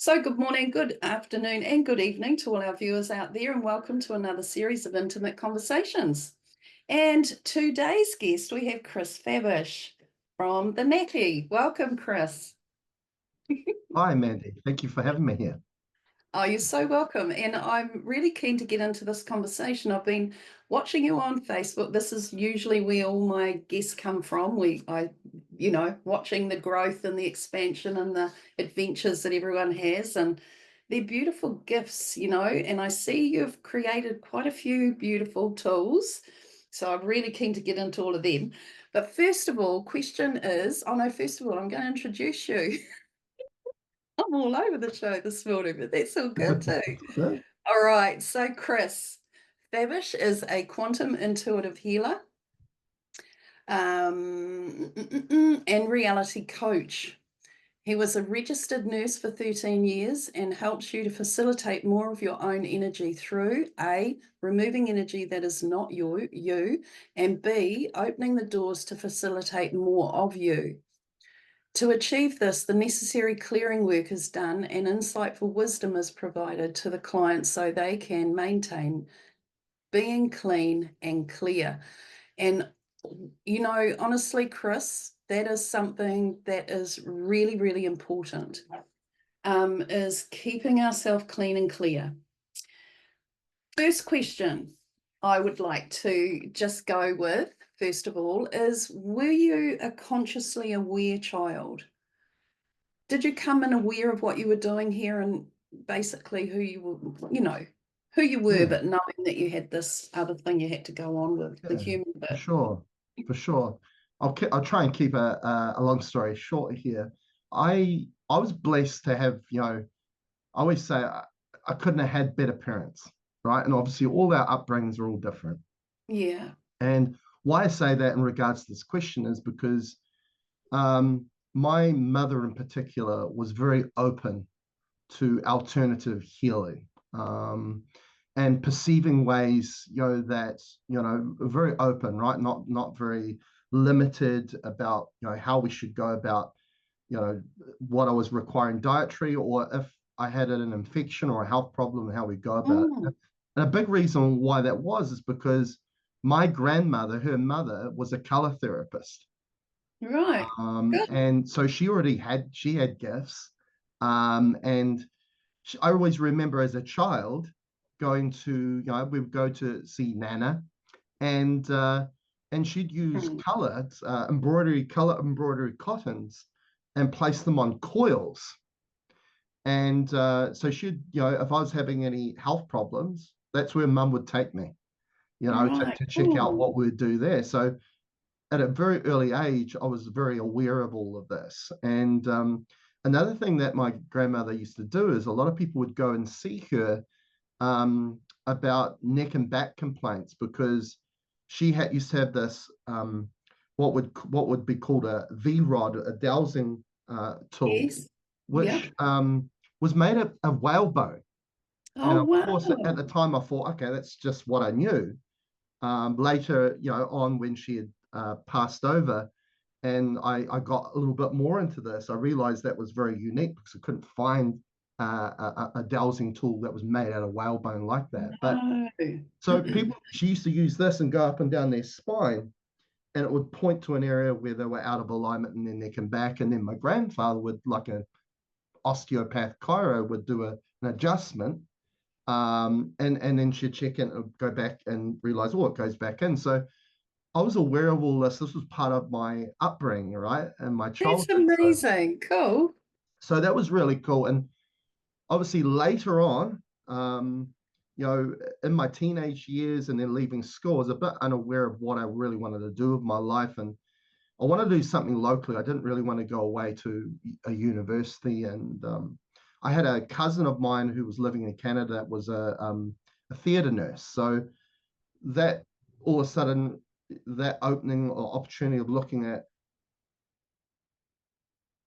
So, good morning, good afternoon, and good evening to all our viewers out there, and welcome to another series of intimate conversations. And today's guest, we have Chris Fabish from the Mackie. Welcome, Chris. Hi, Mandy. Thank you for having me here. Oh, you're so welcome. And I'm really keen to get into this conversation. I've been watching you on Facebook. This is usually where all my guests come from. Watching the growth and the expansion and the adventures that everyone has. And they're beautiful gifts, and I see you've created quite a few beautiful tools. So I'm really keen to get into all of them. But first of all, first of all, I'm going to introduce you. I'm all over the show this morning, but that's all good too. Good. All right, so Chris Fabish is a quantum intuitive healer and reality coach. He was a registered nurse for 13 years and helps you to facilitate more of your own energy through A, removing energy that is not you, and B, opening the doors to facilitate more of you. To achieve this, the necessary clearing work is done and insightful wisdom is provided to the client so they can maintain being clean and clear. And, honestly, Chris, that is something that is really, really important, is keeping ourselves clean and clear. First question I would like to just go with, first of all, is were you a consciously aware child? Did you come in aware of what you were doing here and basically who you were, Yeah, but knowing that you had this other thing you had to go on with, the yeah, human for bit? sure, for sure. I'll try and keep a long story short here. I was blessed to have, I always say I couldn't have had better parents, right? And obviously all our upbringings are all different. Yeah. And why I say that in regards to this question is because um, my mother in particular was very open to alternative healing. And perceiving ways, that, very open, right? Not very limited about, how we should go about, what I was requiring dietary, or if I had an infection or a health problem, how we go about it. Mm, And a big reason why that was is because my grandmother, her mother, was a color therapist. right. Good. And so she had gifts. And I always remember as a child going to, we would go to see Nana, and she'd use Mm, color embroidery cottons, and place them on coils. And so she'd, if I was having any health problems, that's where Mum would take me, right. to check out Oh, what we'd do there. So at a very early age, I was very aware of all of this. And another thing that my grandmother used to do is a lot of people would go and see her about neck and back complaints, because she used to have this what would be called a V rod, a dowsing tool, yes. Yep. which was made of whalebone. Oh, And of wow. course, at the time, I thought, okay, that's just what I knew. Later, on, when she had passed over, and I got a little bit more into this, I realized that was very unique because I couldn't find a dowsing tool that was made out of whalebone like that. But No. so she used to use this and go up and down their spine, and it would point to an area where they were out of alignment in their neck and back. And then my grandfather would, like an osteopath chiro, would do an adjustment, and then she'd check in and go back and realize, oh, it goes back in. So I was aware of all this. This was part of my upbringing, right, and my That's childhood. amazing. Cool. So that was really cool. And obviously later on, in my teenage years and then leaving school, I was a bit unaware of what I really wanted to do with my life. And I wanted to do something locally. I didn't really want to go away to a university. And I had a cousin of mine who was living in Canada that was a theatre nurse. So that all of a sudden, that opening or opportunity of looking at,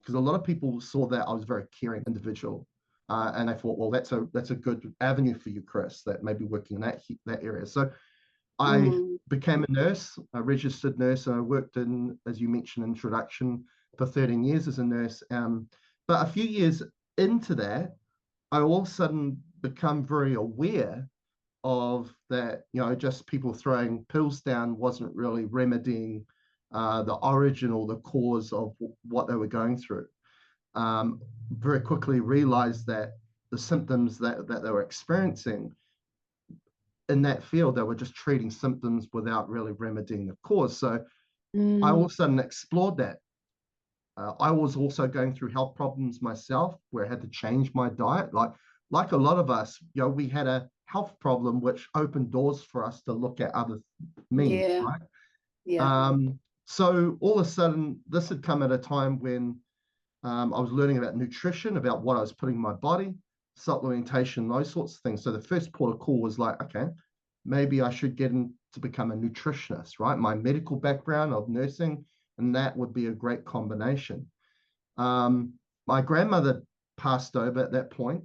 because a lot of people saw that I was a very caring individual, and I thought, well, that's a good avenue for you, Chris, that maybe working in that area. So I Mm, became a nurse, a registered nurse, and I worked in, as you mentioned, introduction, for 13 years as a nurse. But a few years into that, I all of a sudden become very aware of that, just people throwing pills down wasn't really remedying the origin or the cause of what they were going through. Very quickly realized that the symptoms that they were experiencing in that field, they were just treating symptoms without really remedying the cause. So I all Mm, of a sudden explored that. I was also going through health problems myself, where I had to change my diet. Like a lot of us, we had a health problem which opened doors for us to look at other means, yeah, right? yeah. So all of a sudden, this had come at a time when I was learning about nutrition, about what I was putting in my body, supplementation, those sorts of things. So the first port of call was like, okay, maybe I should get in to become a nutritionist, right? My medical background of nursing, and that would be a great combination. Um, my grandmother passed over at that point,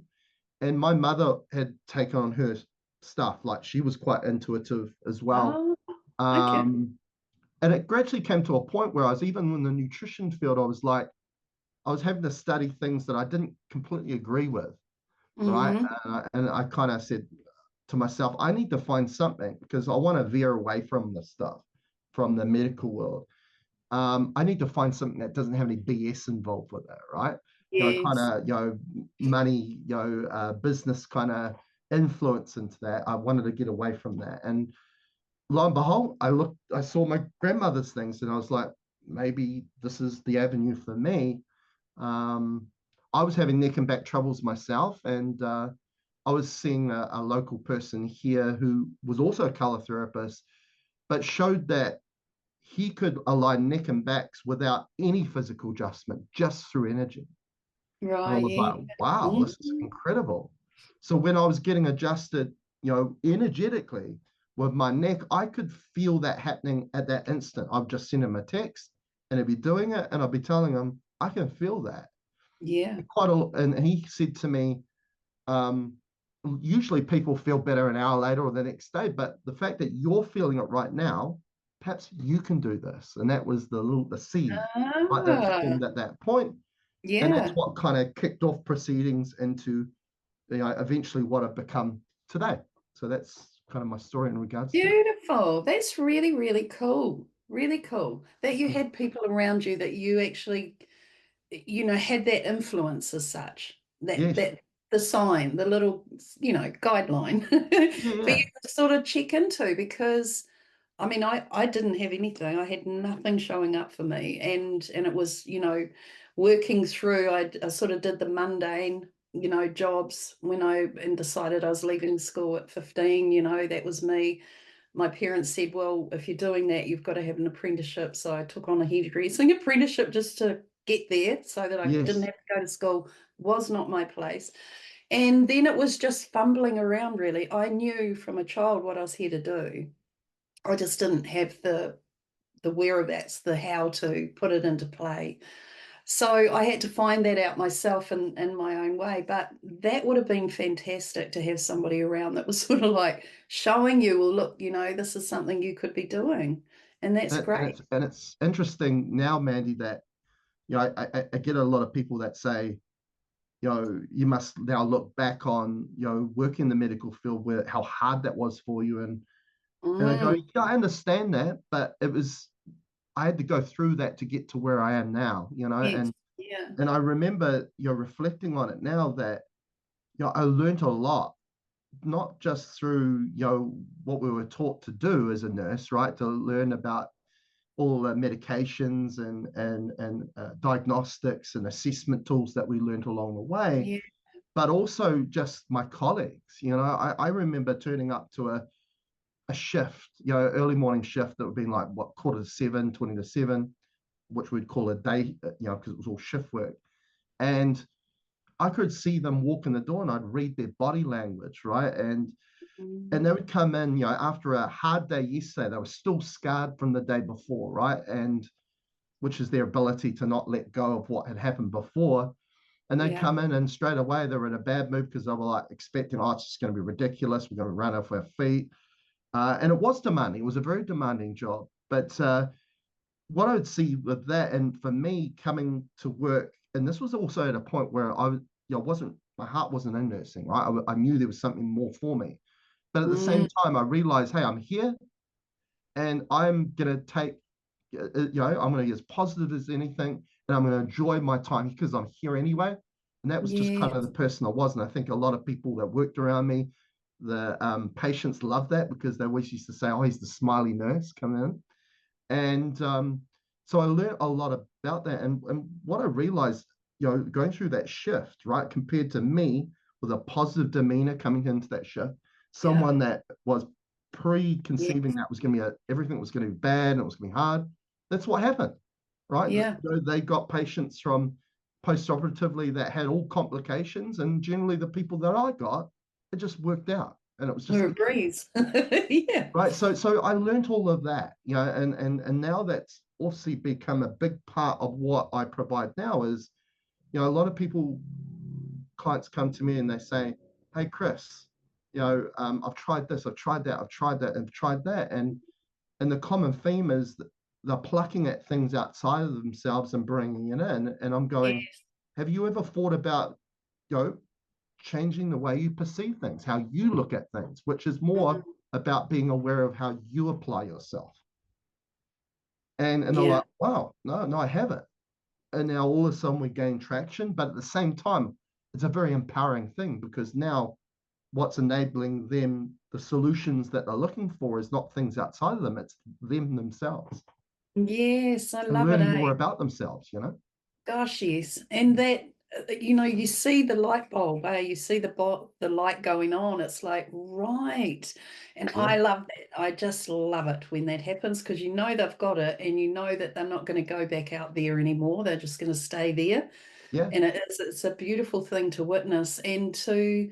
and my mother had taken on her stuff. Like she was quite intuitive as well. Oh, okay. Um, and it gradually came to a point where I was even in the nutrition field, I was like, I was having to study things that I didn't completely agree with, right? Mm-hmm. And I kind of said to myself, I need to find something because I want to veer away from this stuff, from the medical world. I need to find something that doesn't have any BS involved with it, right? Kind Yes. of, money, business kind of influence into that. I wanted to get away from that. And lo and behold, I saw my grandmother's things and I was like, maybe this is the avenue for me. Um, I was having neck and back troubles myself, and I was seeing a local person here who was also a color therapist, but showed that he could align neck and backs without any physical adjustment, just through energy. And I Right, was yeah. like, wow, this is Mm, incredible. So when I was getting adjusted, energetically with my neck, I could feel that happening at that instant. I'd just send him a text and he'd be doing it, and I'd be telling him, I can feel that. yeah. And he said to me, um, usually people feel better an hour later or the next day, but the fact that you're feeling it right now, perhaps you can do this. And that was the seed, right? That was Ah, formed at that point, and that's yeah. what kind of kicked off proceedings into eventually what I've become today. So that's kind of my story in regards to that. Beautiful. That's really, really cool. Really cool that you Mm. had people around you that you actually, had that influence as such. That Yes. that the sign, the little, guideline Yeah, for you yeah. to sort of check into because I mean, I didn't have anything. I had nothing showing up for me, and it was working through. I sort of did the mundane jobs when I and decided I was leaving school at 15. That was me. My parents said, "Well, if you're doing that, you've got to have an apprenticeship." So I took on a hairdressing apprenticeship just to get there, so that I didn't Yes. have to go to school. Was not my place. And then it was just fumbling around. Really, I knew from a child what I was here to do. I just didn't have the whereabouts, the how to put it into play. So I had to find that out myself in my own way. But that would have been fantastic to have somebody around that was sort of like showing you, well, look, this is something you could be doing. And that's great. And it's interesting now, Mandy, that I get a lot of people that say, you must now look back on, working in the medical field, where how hard that was for you. And I go, Mm, yeah, I understand that, but I had to go through that to get to where I am now, yes. Yeah. and I remember, reflecting on it now that, I learned a lot, not just through, what we were taught to do as a nurse, right? To learn about all the medications and diagnostics and assessment tools that we learned along the way, Yeah. but also just my colleagues. I remember turning up to a shift, early morning shift that would be like what, quarter to seven, 20 to seven, which we'd call a day, because it was all shift work. And I could see them walk in the door and I'd read their body language, right? And they Mm, would come in, after a hard day yesterday, they were still scarred from the day before, right? And which is their ability to not let go of what had happened before. And they'd yeah. come in and straight away they were in a bad mood because they were like expecting, oh, it's just going to be ridiculous. We're going to run off our feet. And it was demanding. It was a very demanding job. But what I would see with that, and for me coming to work, and this was also at a point where I wasn't My heart wasn't in nursing, right? I knew there was something more for me. But at the same Mm, time, I realized, hey, I'm here and I'm going to take, I'm going to be as positive as anything and I'm going to enjoy my time because I'm here anyway. And that was just kind of yes. the person I was. And I think a lot of people that worked around me, the patients loved that because they always used to say, oh, he's the smiley nurse coming in. And so I learned a lot about that. And what I realized, going through that shift, right, compared to me with a positive demeanor coming into that shift, Yeah. someone that was preconceiving Yes. that was going to be everything was going to be bad and it was going to be hard. That's what happened, right? Yeah. They got patients from post-operatively that had all complications, and generally the people that I got, it just worked out, and it was just Where it breathes. Yeah. right. So I learned all of that, and now that's obviously become a big part of what I provide now is, a lot of people, clients come to me and they say, hey, Chris, I've tried this, I've tried that, I've tried that, and tried that. And the common theme is that they're plucking at things outside of themselves and bringing it in. And I'm going, Yes. have you ever thought about, you know, changing the way you perceive things, how you look at things, which is more Mm, about being aware of how you apply yourself. And they're yeah. like, wow, no, I haven't. And now all of a sudden we gain traction, but at the same time, it's a very empowering thing because now what's enabling them, the solutions that they're looking for is not things outside of them, it's them themselves Yes, I and love it, learning eh? more about themselves. Gosh, yes. And that, you see the light bulb, you see the light going on. It's like, right. And Yeah, I love that. I just love it when that happens because you know they've got it and you know that they're not going to go back out there anymore. They're just going to stay there. yeah. And it's a beautiful thing to witness and to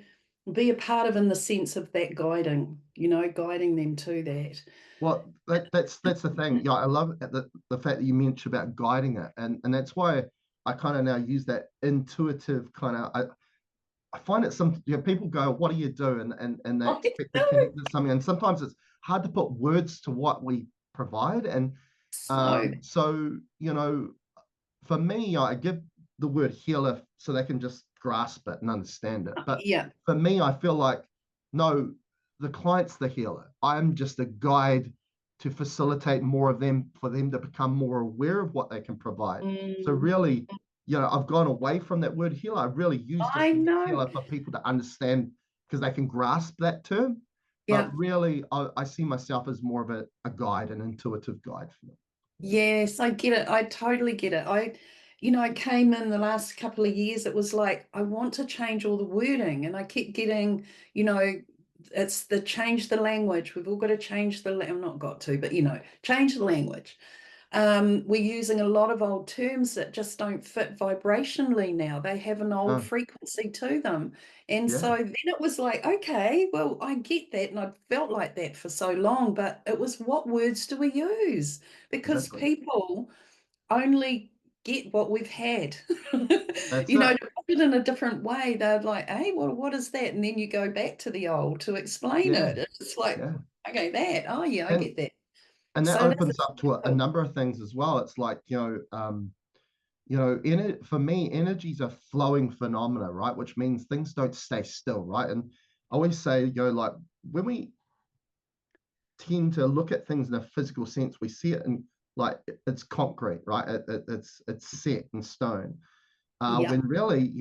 be a part of in the sense of that guiding, guiding them to that. Well, that's the thing. Yeah, I love the fact that you mentioned about guiding it, and that's why I kind of now use that intuitive kind of. I find it people go, "What do you do?" and they I expect to know. connect to something, and sometimes it's hard to put words to what we provide, and So, so for me, I give the word healer so they can just grasp it and understand it. But yeah. for me, I feel like, no, the client's the healer. I'm just a guide to facilitate more of them for them to become more aware of what they can provide. So Mm, really, I've gone away from that word healer. I really use just I the word know. healer for people to understand because they can grasp that term. But Yeah. really, I see myself as more of a guide, an intuitive guide for them. Yes, I get it. I totally get it. I came in the last couple of years, it was like, I want to change all the wording. And I keep getting, you know, it's the change the language. We've all got to change I'm not got to, but change the language. We're using a lot of old terms that just don't fit vibrationally now. They have an old No, frequency to them. And yeah, so then it was like, okay, well, I get that. And I've felt like that for so long, but it was what words do we use? Because exactly. people only get what we've had. That's it. To put it in a different way, they're like, hey, well, what is that? And then you go back to the old to explain Yeah, it. It's like, yeah. okay, that. Oh, yeah, I And get that. and that So this opens is up to a cool. number of things as well. It's like, in it for me, energy's a flowing phenomena, right? Which means things don't stay still, right? And I always say, like when we tend to look at things in a physical sense, we see it in like it's concrete, right? It's set in stone. Yeah. When really,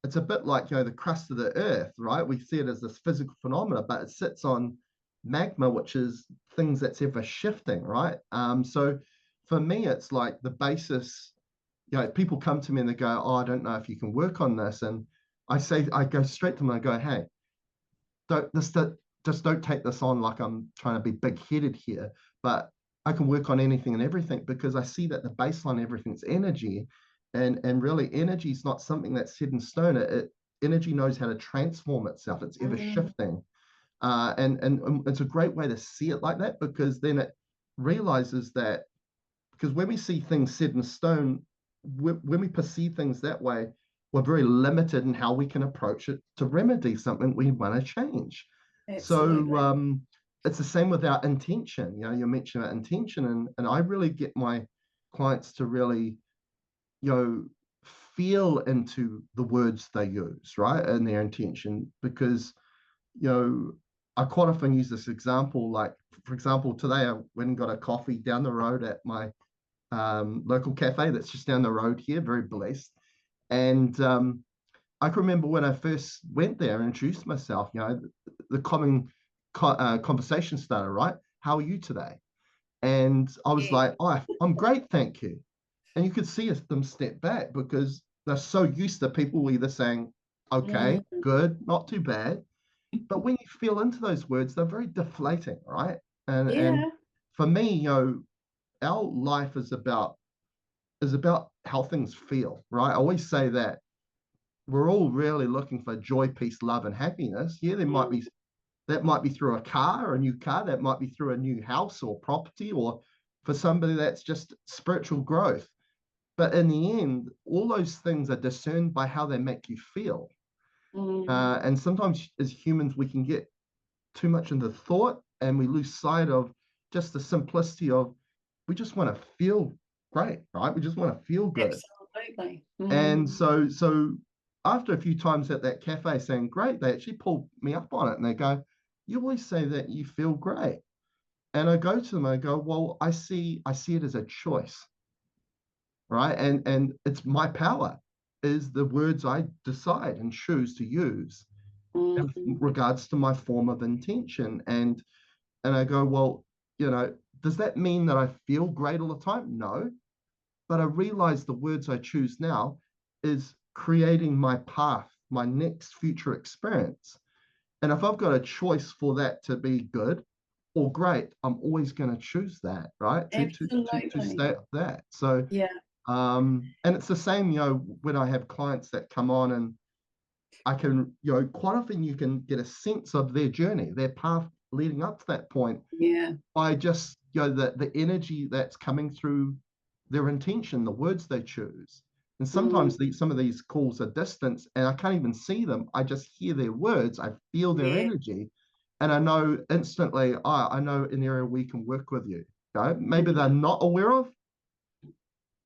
it's a bit like the crust of the earth, right? We see it as this physical phenomena, but it sits on magma, which is things that's ever shifting, right? So for me, it's like the basis. People come to me and they go, "Oh, I don't know if you can work on this," and I go straight to them and I go, "Hey, don't this that just don't take this on like I'm trying to be big headed here, but I can work on anything and everything because I see that the baseline everything's energy, and really energy is not something that's set in stone. Energy knows how to transform itself. It's ever Mm, shifting, and it's a great way to see it like that because then it realizes that because when we see things set in stone, when we perceive things that way, we're very limited in how we can approach it to remedy something we want to change. So absolutely. it's the same with our intention. You mentioned about intention, and I really get my clients to really, you know, feel into the words they use, right, and their intention. Because, I quite often use this example, like, for example, today I went and got a coffee down the road at my local cafe that's just down the road here, very blessed. And I can remember when I first went there and introduced myself, the common conversation starter, right? How are you today? And I was Yeah. like, oh, I'm great, thank you. And you could see them step back because they're so used to people either saying, okay, Mm, good, not too bad. But when you feel into those words, they're very deflating, right? And yeah. for me, our life is about how things feel, right? I always say that we're all really looking for joy, peace, love, and happiness. Yeah, Mm, that might be through a car, a new car, that might be through a new house or property, or for somebody that's just spiritual growth. But in the end, all those things are discerned by how they make you feel. mm, And sometimes as humans, we can get too much into thought and we lose sight of just the simplicity of we just want to feel great, right? We just want to feel good. absolutely. And Mm, so after a few times at that cafe saying great, they actually pulled me up on it and they go, you always say that you feel great. And I go to them, I go, well, I see it as a choice, right? And it's my power is the words I decide and choose to use in mm, regards to my form of intention. And I go, well, does that mean that I feel great all the time? No. But I realize the words I choose now is creating my path, my next future experience. And if I've got a choice for that to be good or great, I'm always going to choose that, right? To absolutely. stay at that. So Yeah. and it's the same, when I have clients that come on and I can, quite often you can get a sense of their journey, their path leading up to that point Yeah. by just, the energy that's coming through their intention, the words they choose. And Mm, sometimes some of these calls are distant and I can't even see them. I just hear their words, I feel their yeah. energy, and I know instantly, I know an area we can work with you. Maybe they're Mm, not aware of,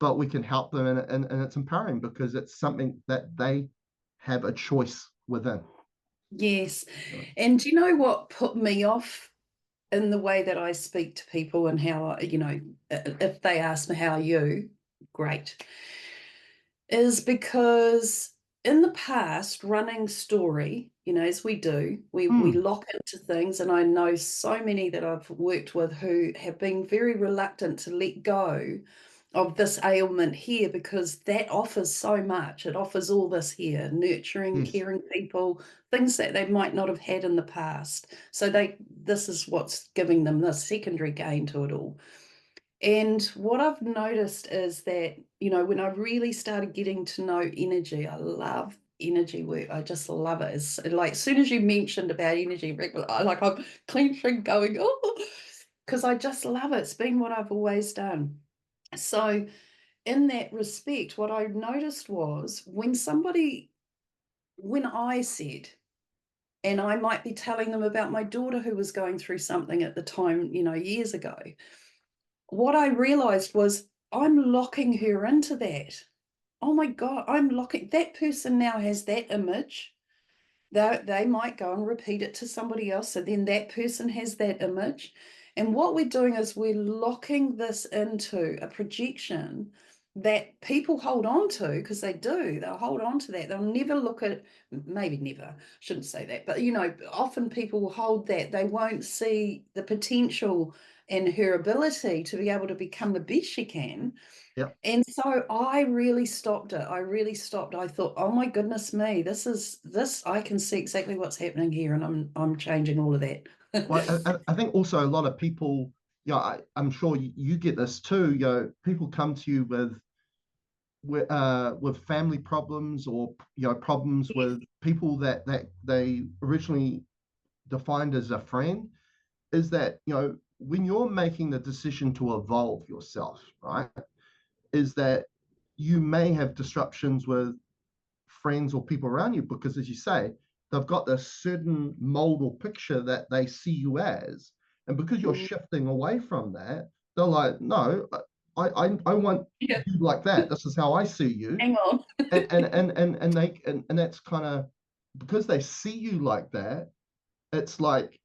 but we can help them, and it's empowering because it's something that they have a choice within. yes. So, And do you know what put me off in the way that I speak to people and how if they ask me, how are you? Great. Is because in the past, running story, as we do, we hmm, lock into things. And I know so many that I've worked with who have been very reluctant to let go of this ailment here because that offers so much. It offers all this here, nurturing, yes, caring people, things that they might not have had in the past. So this is what's giving them the secondary gain to it all. And what I've noticed is that, when I really started getting to know energy, I love energy work. I just love it. It's like as soon as you mentioned about energy, I'm clenching, going, oh, because I just love it. It's been what I've always done. So, in that respect, what I noticed was when I said, and I might be telling them about my daughter who was going through something at the time, years ago, what I realized was I'm locking her into that. Oh my God, I'm locking that person now has that image. They might go and repeat it to somebody else, and then that person has that image. And what we're doing is we're locking this into a projection that people hold on to because they do. They'll hold on to that. They'll never look at, maybe never, shouldn't say that, but often people will hold that. They won't see the potential in her ability to be able to become the best she can. yep. And so I really stopped it. I really stopped. I thought, oh my goodness me, I can see exactly what's happening here, and I'm changing all of that. Well, I think also a lot of people, I'm sure you get this too. People come to you with family problems, or problems Yes. with people that they originally defined as a friend. Is that, when you're making the decision to evolve yourself, right? Is that you may have disruptions with friends or people around you because, as you say, they've got this certain mold or picture that they see you as. And because you're Mm, shifting away from that, they're like, no, I want Yeah. you like that. This is how I see you. Hang on. And that's kind of because they see you like that, it's like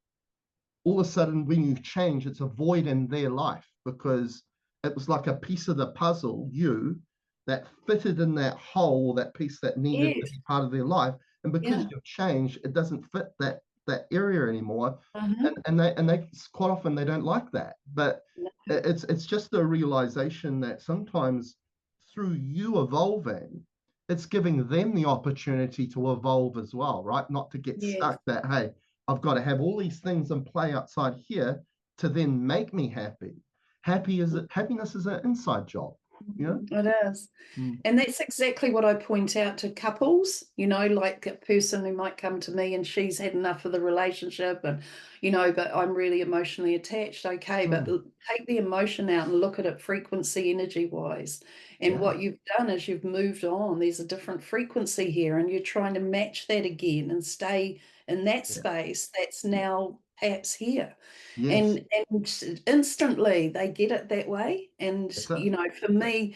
all of a sudden when you change, it's a void in their life because it was like a piece of the puzzle, you, that fitted in that hole, that piece that needed to Yes. be part of their life. And because Yeah. you've changed, it doesn't fit that area anymore. Hmm. And they quite often they don't like that. But it's just a realization that sometimes through you evolving, it's giving them the opportunity to evolve as well, right? Not to get Yes. stuck that, hey, I've got to have all these things in play outside here to then make me happy. Happiness is an inside job, you know? It is. Mm, And that's exactly what I point out to couples, like a person who might come to me and she's had enough of the relationship and, but I'm really emotionally attached. Okay, but mm, take the emotion out and look at it frequency, energy wise. And yeah, what you've done is you've moved on. There's a different frequency here, and you're trying to match that again and stay in that yeah, space that's now perhaps here. yes, And instantly they get it that way. And, that's it.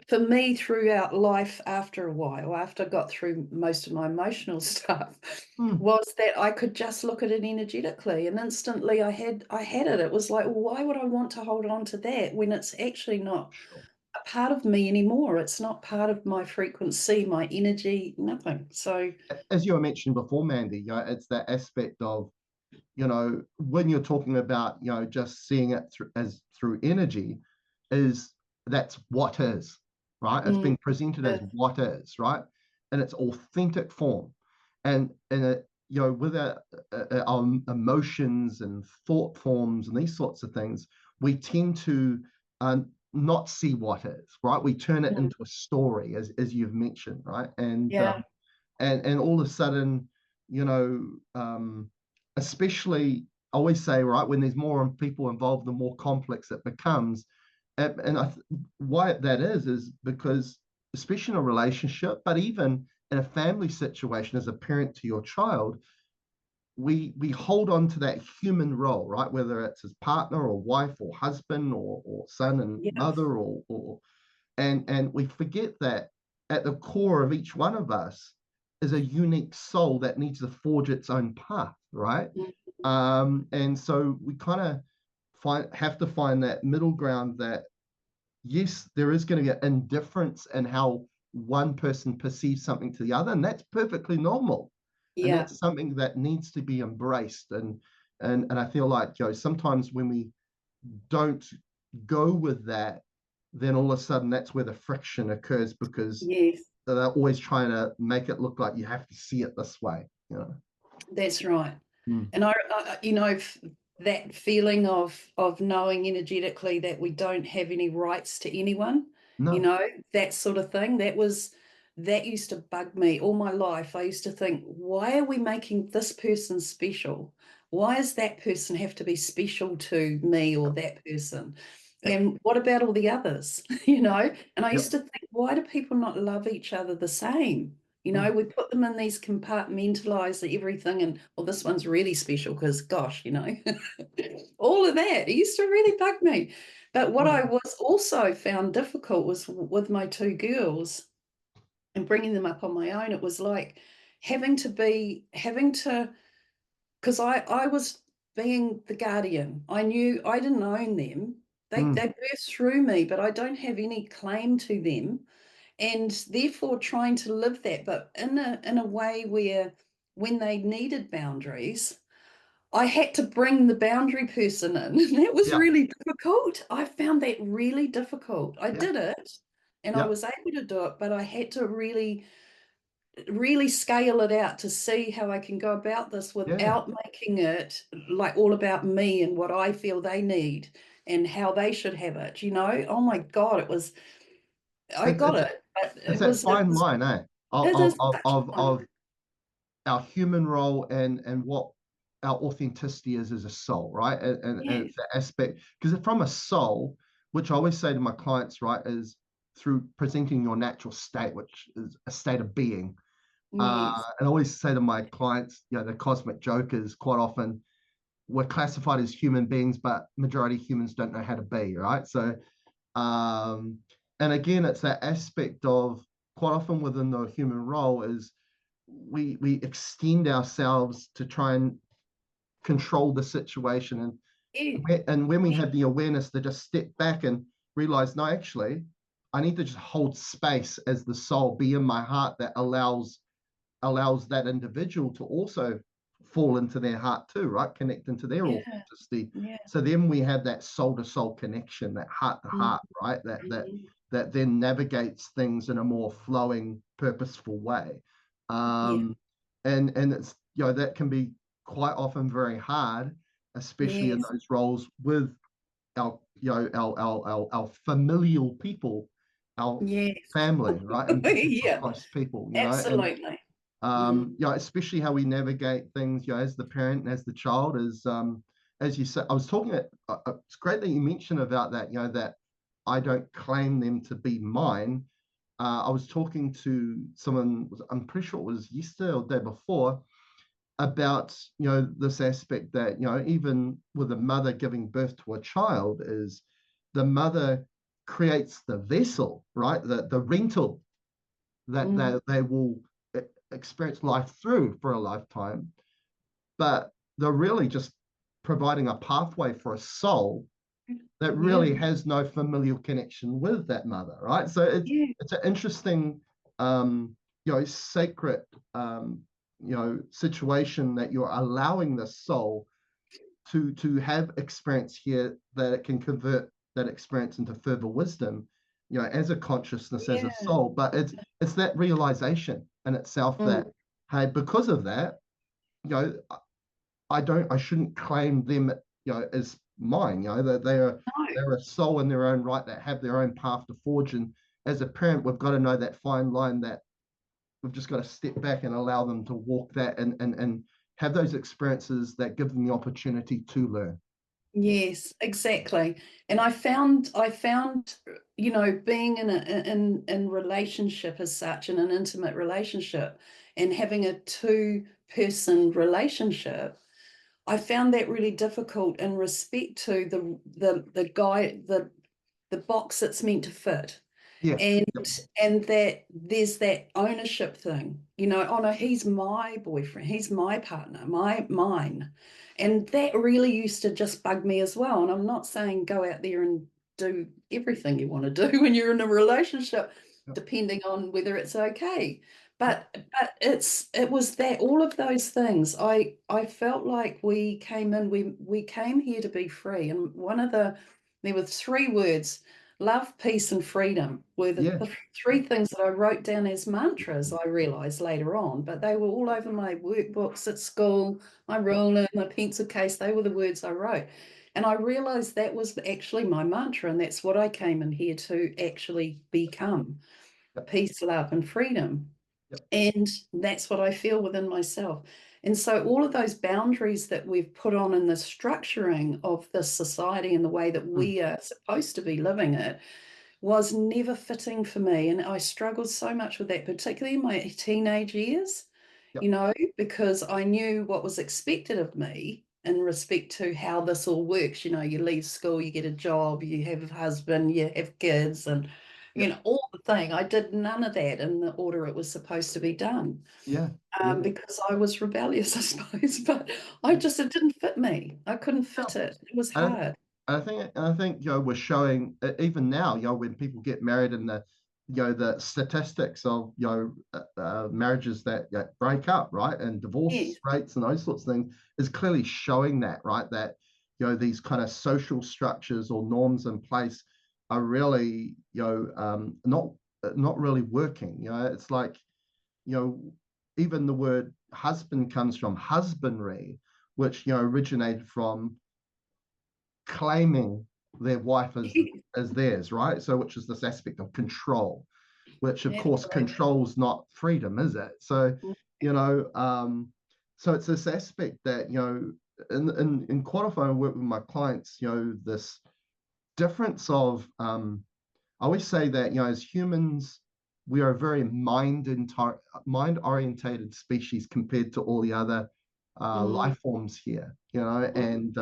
for me throughout life after a while, after I got through most of my emotional stuff, Mm, was that I could just look at it energetically and instantly I had it. It was like, well, why would I want to hold on to that when it's actually not sure. a part of me anymore? It's not part of my frequency, my energy, nothing. So As you mentioned before, Mandy, it's that aspect of, when you're talking about, just seeing it through energy, is that's what is, right? It's mm, being presented as what is, right? In its authentic form. And with our emotions and thought forms and these sorts of things, we tend to not see what is, right? We turn it mm, into a story, as you've mentioned, right? And yeah, and all of a sudden, you know, especially I always say, right, when there's more people involved, the more complex it becomes. And why that is because, especially in a relationship, but even in a family situation as a parent to your child, we hold on to that human role, right? Whether it's his partner or wife or husband or son and yeah, mother and we forget that at the core of each one of us is a unique soul that needs to forge its own path, right? mm, And so we kind of have to find that middle ground that yes, there is going to be indifference in how one person perceives something to the other, and that's perfectly normal. And yeah, that's something that needs to be embraced. And I feel like sometimes when we don't go with that, then all of a sudden that's where the friction occurs because yes. they're always trying to make it look like you have to see it this way. That's right. Mm. And that feeling of knowing energetically that we don't have any rights to anyone, No. that sort of thing, that used to bug me all my life. I used to think, why are we making this person special? Why does that person have to be special to me or that person? And what about all the others? And I used Yep. to think, why do people not love each other the same? Mm. We put them in these compartmentalize everything, and well, this one's really special because, gosh, all of that. It used to really bug me. But what Oh, I yeah. was also found difficult was with my two girls and bringing them up on my own. It was like having to, because I was being the guardian. I knew I didn't own them. They Mm. they birthed through me, but I don't have any claim to them, and therefore trying to live that, but in a way where when they needed boundaries, I had to bring the boundary person in. And that was Yeah. really difficult. I found that really difficult. I Yeah. did it and I Yeah. was able to do it, but I had to really, really scale it out to see how I can go about this Yeah. without making it like all about me and what I feel they need and how they should have it. Oh my God, I It's got it's it, but it's it that was, it fine was line, eh? Of it of is of such a of, fine of line. our human role and what our authenticity is as a soul, right? And Yes, it's the aspect because from a soul, which I always say to my clients, right, is through presenting your natural state, which is a state of being. yes, And I always say to my clients, the cosmic joke is quite often we're classified as human beings, but majority of humans don't know how to be, right? So Um, and again, it's that aspect of quite often within the human role is we extend ourselves to try and control the situation. Yeah. And when we have the awareness to just step back and realize, no, actually, I need to just hold space as the soul, be in my heart that allows that individual to also fall into their heart too, right? Connect into their Yeah. authenticity. Yeah. So then we have that soul to soul connection, that heart to Mm, heart, right? mm, That then navigates things in a more flowing, purposeful way. yeah. And it's that can be quite often very hard, especially in Yes. those roles with our our familial people, our Yes. family, right? And particular Yeah. close people, and Absolutely. Mm, especially how we navigate things, as the parent and as the child is, as you said, I was talking it's great that you mentioned about that, that I don't claim them to be mine. I was talking to someone, I'm pretty sure it was yesterday or the day before, about, this aspect that, even with a mother giving birth to a child is the mother creates the vessel, right? The rental that mm, they will experience life through for a lifetime, but they're really just providing a pathway for a soul that yeah. really has no familial connection with that mother, right? So Yeah. it's an interesting, sacred, situation that you're allowing the soul to have experience here, that it can convert that experience into further wisdom, as a consciousness, as a Yeah. soul. But it's that realization in itself that, Mm, hey, because of that, you know I shouldn't claim them, as mine, that no. they're a soul in their own right, that have their own path to forge. And as a parent, we've got to know that fine line, that we've just got to step back and allow them to walk that, and have those experiences that give them the opportunity to learn. Yes, exactly. And I found, being in relationship as such, in an intimate relationship, and having a two-person relationship, I found that really difficult in respect to the guy, the box it's meant to fit. Yes. and Yep. and that there's that ownership thing, oh no, he's my boyfriend, he's my partner, mine. And that really used to just bug me as well. And I'm not saying go out there and do everything you want to do when you're in a relationship, Yep. depending on whether it's okay. Yep. But it was that all of those things. I felt like we came here to be free. And there were three words: love, peace, and freedom were Yeah. the three things that I wrote down as mantras, I realized later on, but they were all over my workbooks at school, my ruler, my pencil case. They were the words I wrote. And I realized that was actually my mantra, and that's what I came in here to actually become: Yep. peace, love, and freedom. Yep. And that's what I feel within myself. And so all of those boundaries that we've put on in the structuring of this society and the way that Mm. we are supposed to be living it was never fitting for me. And I struggled so much with that, particularly in my teenage years, Yep. because I knew what was expected of me in respect to how this all works. You leave school, you get a job, you have a husband, you have kids, and, Yep. all the thing. I did none of that in the order it was supposed to be done, Yeah. Yeah. because I was rebellious, I suppose, but Yeah. it didn't fit me. I couldn't Yeah. fit it. It was And hard. I think we're showing, even now, when people get married, and the statistics of, marriages that break up, right, and Yes. divorce rates and those sorts of things, is clearly showing that, right, that, these kind of social structures or norms in place are really, not really working. It's like, you know even the word husband comes from husbandry, which, originated from claiming their wife as theirs, right? So, which is this aspect of control, which of course Absolutely. controls not freedom, is it? So, you know, so it's this aspect that, in qualifying, I work with my clients, this difference of, I always say that, as humans, we are a very mind orientated species compared to all the other Mm, life forms here, mm, and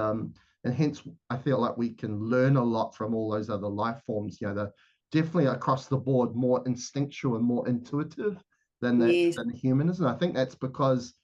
and hence I feel like we can learn a lot from all those other life forms. They're definitely across the board more instinctual and more intuitive Yes. than the human is. And I think that's because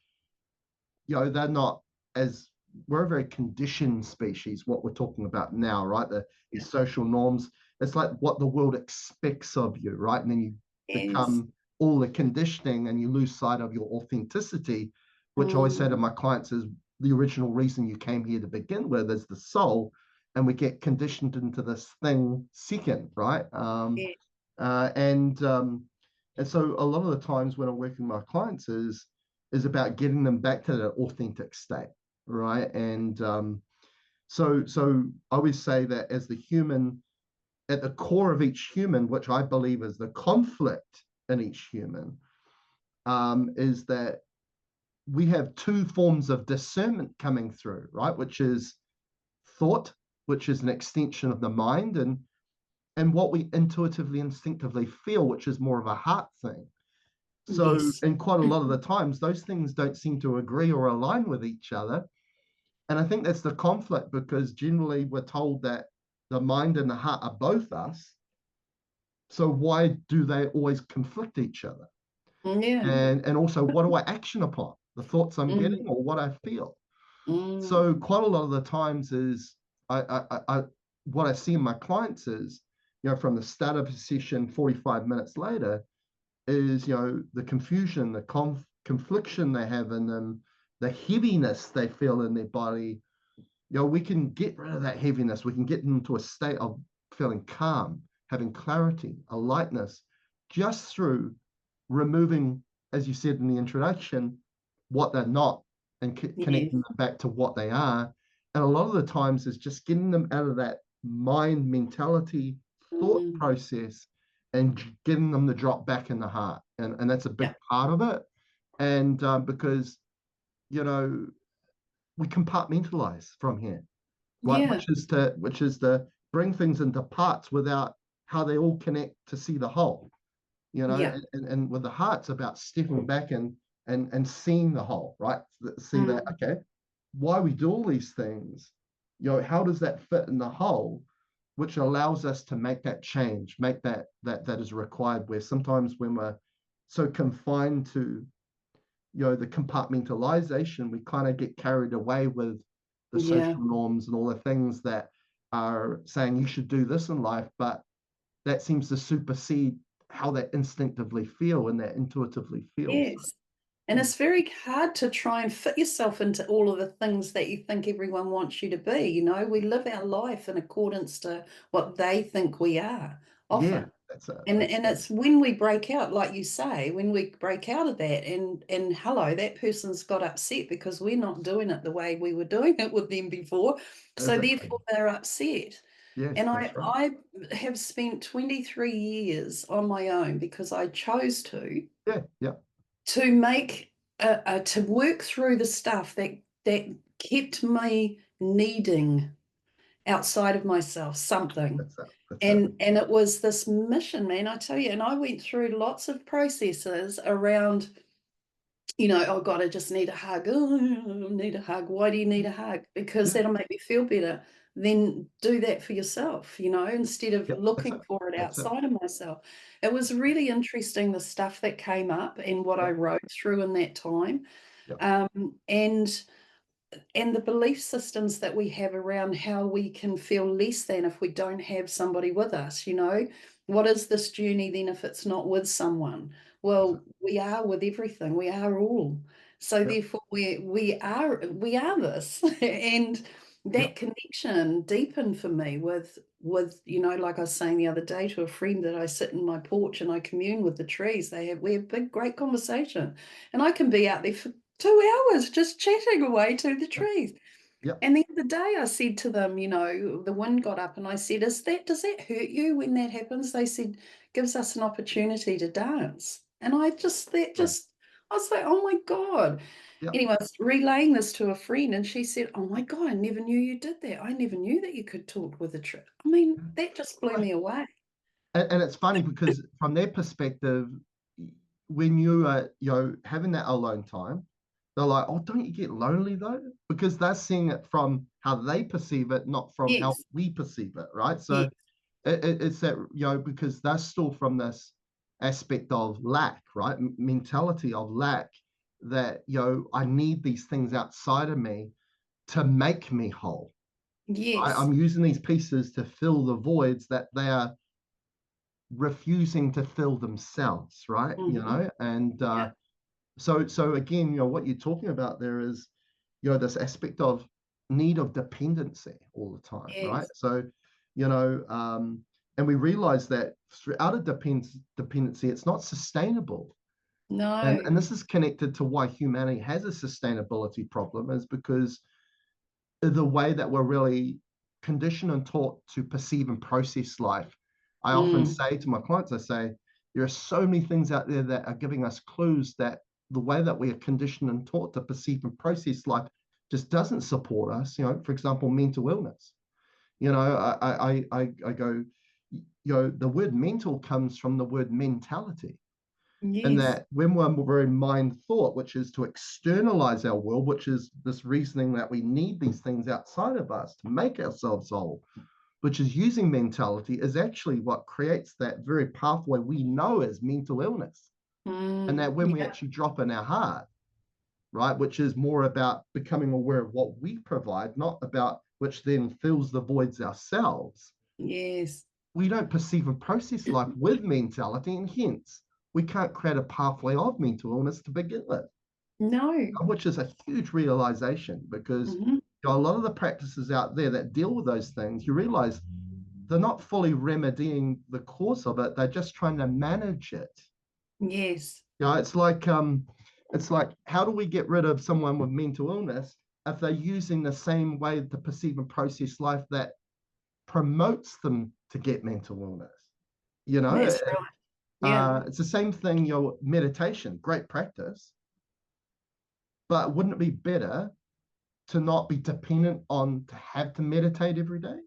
they're not as we're a very conditioned species, what we're talking about now, right? Yeah. These social norms. It's like what the world expects of you, right? And then you Yes. become all the conditioning and you lose sight of your authenticity, which I always say Mm, to my clients is the original reason you came here to begin with is the soul. And we get conditioned into this thing second, right? yeah. Uh, and um, and so a lot of the times when I'm working with my clients is about getting them back to that authentic state, right? So I always say that as the human, at the core of each human, which I believe is the conflict in each human, is that we have two forms of discernment coming through, right? Which is thought, which is an extension of the mind, and what we intuitively, instinctively feel, which is more of a heart thing. So, Yes. and quite a lot of the times, those things don't seem to agree or align with each other. And I think that's the conflict because generally we're told that the mind and the heart are both us. So why do they always conflict each other? Yeah. And also, what do I action upon? The thoughts I'm Mm, getting or what I feel? mm, So quite a lot of the times is I what I see in my clients is, from the start of a session, 45 minutes later, is the confusion, the confliction they have in them, the heaviness they feel in their body. We can get rid of that heaviness. We can get them into a state of feeling calm, having clarity, a lightness, just through removing, as you said in the introduction, what they're not and yes. connecting them back to what they are. And a lot of the times is just getting them out of that mind mentality thought Mm, process and getting them to drop back in the heart. And that's a big yeah. part of it. And because, you know, we compartmentalize from here, right? Yeah. Which is to bring things into parts without how they all connect to see the whole. Yeah. And with the heart, it's about stepping back and seeing the whole, right? See that, Mm, okay, why we do all these things, how does that fit in the whole, which allows us to make that change, make that is required, where sometimes when we're so confined to the compartmentalization, we kind of get carried away with the yeah. social norms and all the things that are saying you should do this in life, but that seems to supersede how they instinctively feel and that intuitively feels. Yes. And it's very hard to try and fit yourself into all of the things that you think everyone wants you to be. We live our life in accordance to what they think we are Yeah, often. that's a And it's when we break out, like you say, when we break out of that and hello, that person's got upset because we're not doing it the way we were doing it with them before. So exactly. therefore they're upset. Yes, And that's right. I have spent 23 years on my own because I chose Yeah, yeah, to make to work through the stuff that kept me needing outside of myself something. that's that. That's that. And it was this mission, man, I tell you. And I went through lots of processes around, oh God, I just need a hug. Oh, I need a hug. Why do you need a hug? Because Yeah, that'll make me feel better. Then do that for yourself, instead of yep, that's looking it. for it That's it. outside of myself. It was really interesting, the stuff that came up and what I Yep, rode through in that time. yep, Um, and and the belief systems that we have around how we can feel less than if we don't have somebody with us. What is this journey then if it's not with someone? that's it. Well, we are with everything, we are all, so Yep, therefore we are this. And that yep, connection deepened for me with like I was saying the other day to a friend, that I sit in my porch and I commune with the trees. We have big great conversation, and I can be out there for 2 hours just chatting away to the yep, trees. yep, And the other day I said to them, the wind got up and I said, does that hurt you when that happens? They said, gives us an opportunity to dance. And right. I was like, oh my God. Yep. Anyway, I was relaying this to a friend and she said, oh my God, I never knew you did that. I never knew that you could talk with a tree. I mean, that just blew me away. And it's funny because from their perspective, when you are having that alone time, They're like, oh, don't you get lonely though? Because they're seeing it from how they perceive it, not from how Yes. we perceive it, right? So Yes. it's that, because they're still from this aspect of lack, right? Mentality of lack, that, I need these things outside of me to make me whole. Yes. I'm using these pieces to fill the voids that they are refusing to fill themselves, right? Hmm. And Yeah. so again, what you're talking about there is, this aspect of need of dependency all the time, right? Yes. So, and we realize that out of dependency, it's not sustainable. And No. this is connected to why humanity has a sustainability problem, is because the way that we're really conditioned and taught to perceive and process life. I often Mm. say to my clients, I say, there are so many things out there that are giving us clues that the way that we are conditioned and taught to perceive and process life just doesn't support us. For example, mental illness. I go, the word mental comes from the word mentality, and Yes. that when we're in mind thought, which is to externalize our world, which is this reasoning that we need these things outside of us to make ourselves whole, which is using mentality, is actually what creates that very pathway we know as mental illness. And Mm. that when we Yeah. actually drop in our heart, right, which is more about becoming aware of what we provide, not about which then fills the voids ourselves, Yes. we don't perceive and process life with mentality, and hence we can't create a pathway of mental illness to begin with, No. which is a huge realization, because Hmm. a lot of the practices out there that deal with those things, you realize they're not fully remedying the cause of it, they're just trying to manage it. Yes. It's like, how do we get rid of someone with mental illness if they're using the same way to perceive and process life that promotes them to get mental illness? you know That's right. Yeah. it's the same thing. Your meditation, great practice, but wouldn't it be better to not be dependent on to have to meditate every day?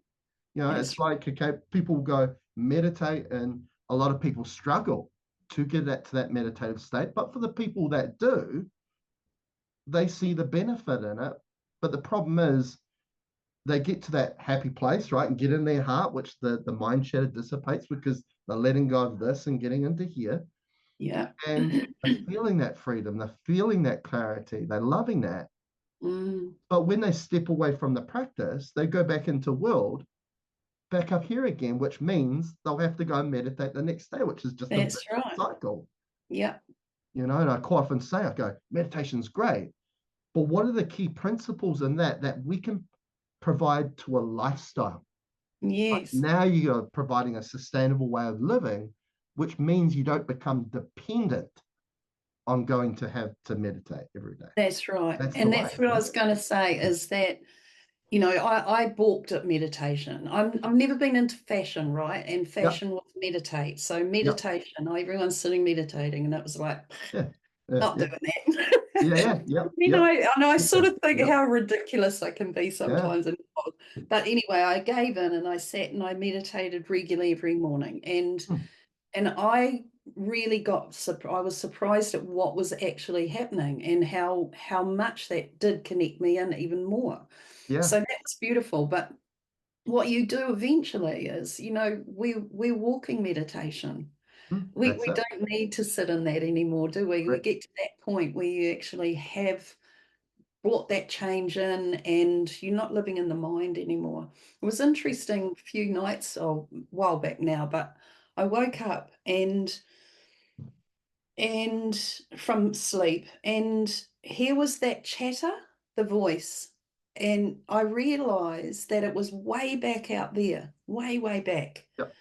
It's That's like, okay, people go meditate, and a lot of people struggle to get to that meditative state. But for the people that do, they see the benefit in it. But the problem is, they get to that happy place, right, and get in their heart, which the mind shadow dissipates because they're letting go of this and getting into here, yeah. and they're feeling that freedom, they're feeling that clarity, they're loving that. Mm. But when they step away from the practice, they go back into world, back up here again, which means they'll have to go and meditate the next day, which is just a That's vicious right. cycle. Yeah. And I quite often say, I go, meditation's great, but what are the key principles in that we can provide to a lifestyle? Yes. Now you're providing a sustainable way of living, which means you don't become dependent on going to have to meditate every day. That's right. That's the And way. that's what I was going to say is that, I balked at meditation. I've never been into fashion, right? And Yep. fashion was meditate. So Yep. meditation, everyone's sitting meditating, and it was like, Yeah. Yeah. not Yeah. doing that. Yeah. Yeah. Yep. Yep. I know I sort Yeah. of think Yep. how ridiculous I can be Yeah. sometimes. But anyway, I gave in and I sat and I meditated regularly every morning. Hmm. And I really I was surprised at what was actually happening and how much that did connect me in even more. Yeah. So that was beautiful. But what you do eventually is, we're walking meditation. Hmm. We That's it. don't need to sit in that anymore, do we? We Correct. get to that point where you actually have brought that change in and you're not living in the mind anymore. It was interesting a few nights, or a while back now, but I woke up and from sleep, and here was that chatter, the voice. And I realized that it was way back out there, way, way back. Yep.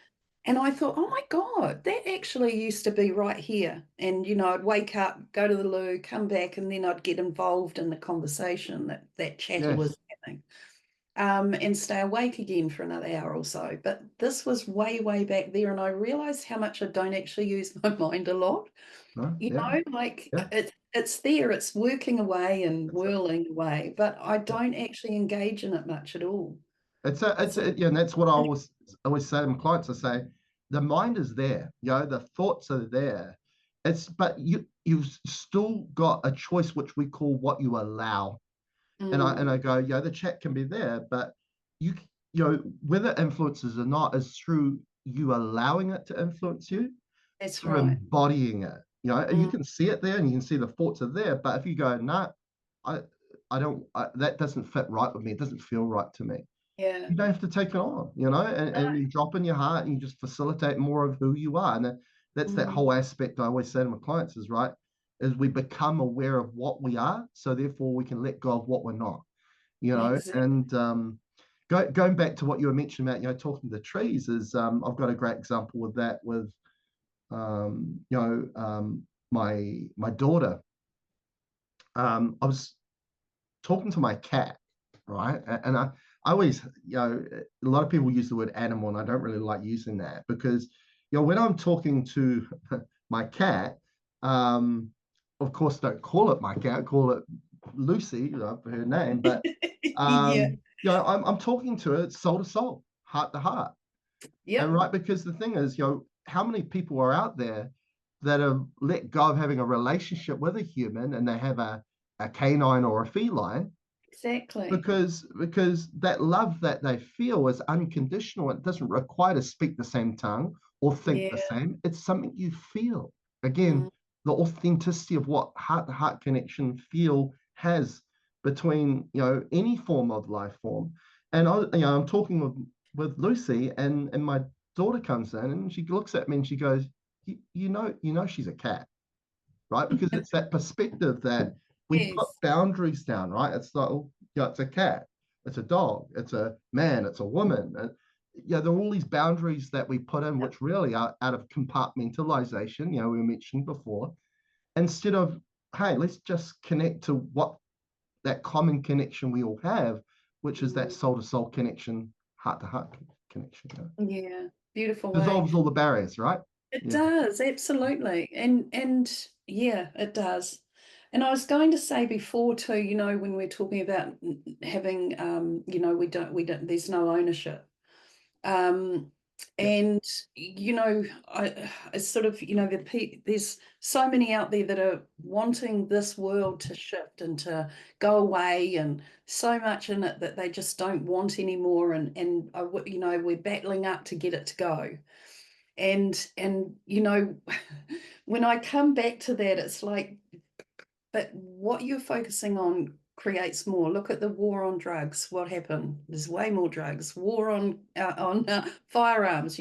And I thought, oh my God, that actually used to be right here. And, I'd wake up, go to the loo, come back, and then I'd get involved in the conversation that chatter Yes. was having, and stay awake again for another hour or so. But this was way, way back there. And I realized how much I don't actually use my mind a lot. No. Yeah. Like Yeah. it's there, it's working away and That's it. whirling away, but I Yeah. don't actually engage in it much at all. Yeah, and that's what I always say to my clients. I say the mind is there, the thoughts are there. but you've still got a choice, which we call what you allow. And I Mm, go, yeah, the chat can be there, but you whether it influences or not is through you allowing it to influence you, that's through right. embodying it. You Mm, can see it there and you can see the thoughts are there, but if you go, nah, I I don't that doesn't fit right with me, it doesn't feel right to me, yeah. you don't have to take it on, and you drop in your heart and you just facilitate more of who you are. And that's that Mm, whole aspect I always say to my clients is right, is we become aware of what we are, so therefore we can let go of what we're not, exactly. and going back to what you were mentioning about, talking to the trees is, I've got a great example with that with, my daughter. I was talking to my cat, right? And I always, a lot of people use the word animal, and I don't really like using that because, when I'm talking to my cat, um, of course, don't call it my cat, call it Lucy, for her name, but Yeah. I'm talking to her soul to soul, heart to heart, and Yep. right, because the thing is, how many people are out there that have let go of having a relationship with a human and they have a canine or a feline, Exactly. because that love that they feel is unconditional. It doesn't require to speak the same tongue or think the Yeah. same. It's something you feel. Mm, Again, the authenticity of what heart to heart connection feel has between, any form of life form. And I'm talking with Lucy, and my daughter comes in and she looks at me and she goes, you know she's a cat, right? Because it's that perspective that we put yes. boundaries down, right? It's like, oh, it's a cat, it's a dog, it's a man, it's a woman. And there are all these boundaries that we put in, which really are out of compartmentalization, we were mentioning before, instead of, hey, let's just connect to what that common connection we all have, which is that Mm, soul to soul connection, heart to heart connection. yeah. Beautiful way. Dissolves all the barriers, right? It Yeah. does, absolutely. And yeah, it does. And I was going to say before too, when we're talking about having we don't there's no ownership. Um, Yeah. and it's sort of, there's so many out there that are wanting this world to shift and to go away, and so much in it that they just don't want anymore, and we're battling up to get it to go. And when I come back to that, it's like, but what you're focusing on creates more. Look at the war on drugs. What happened? There's way more drugs. War on firearms.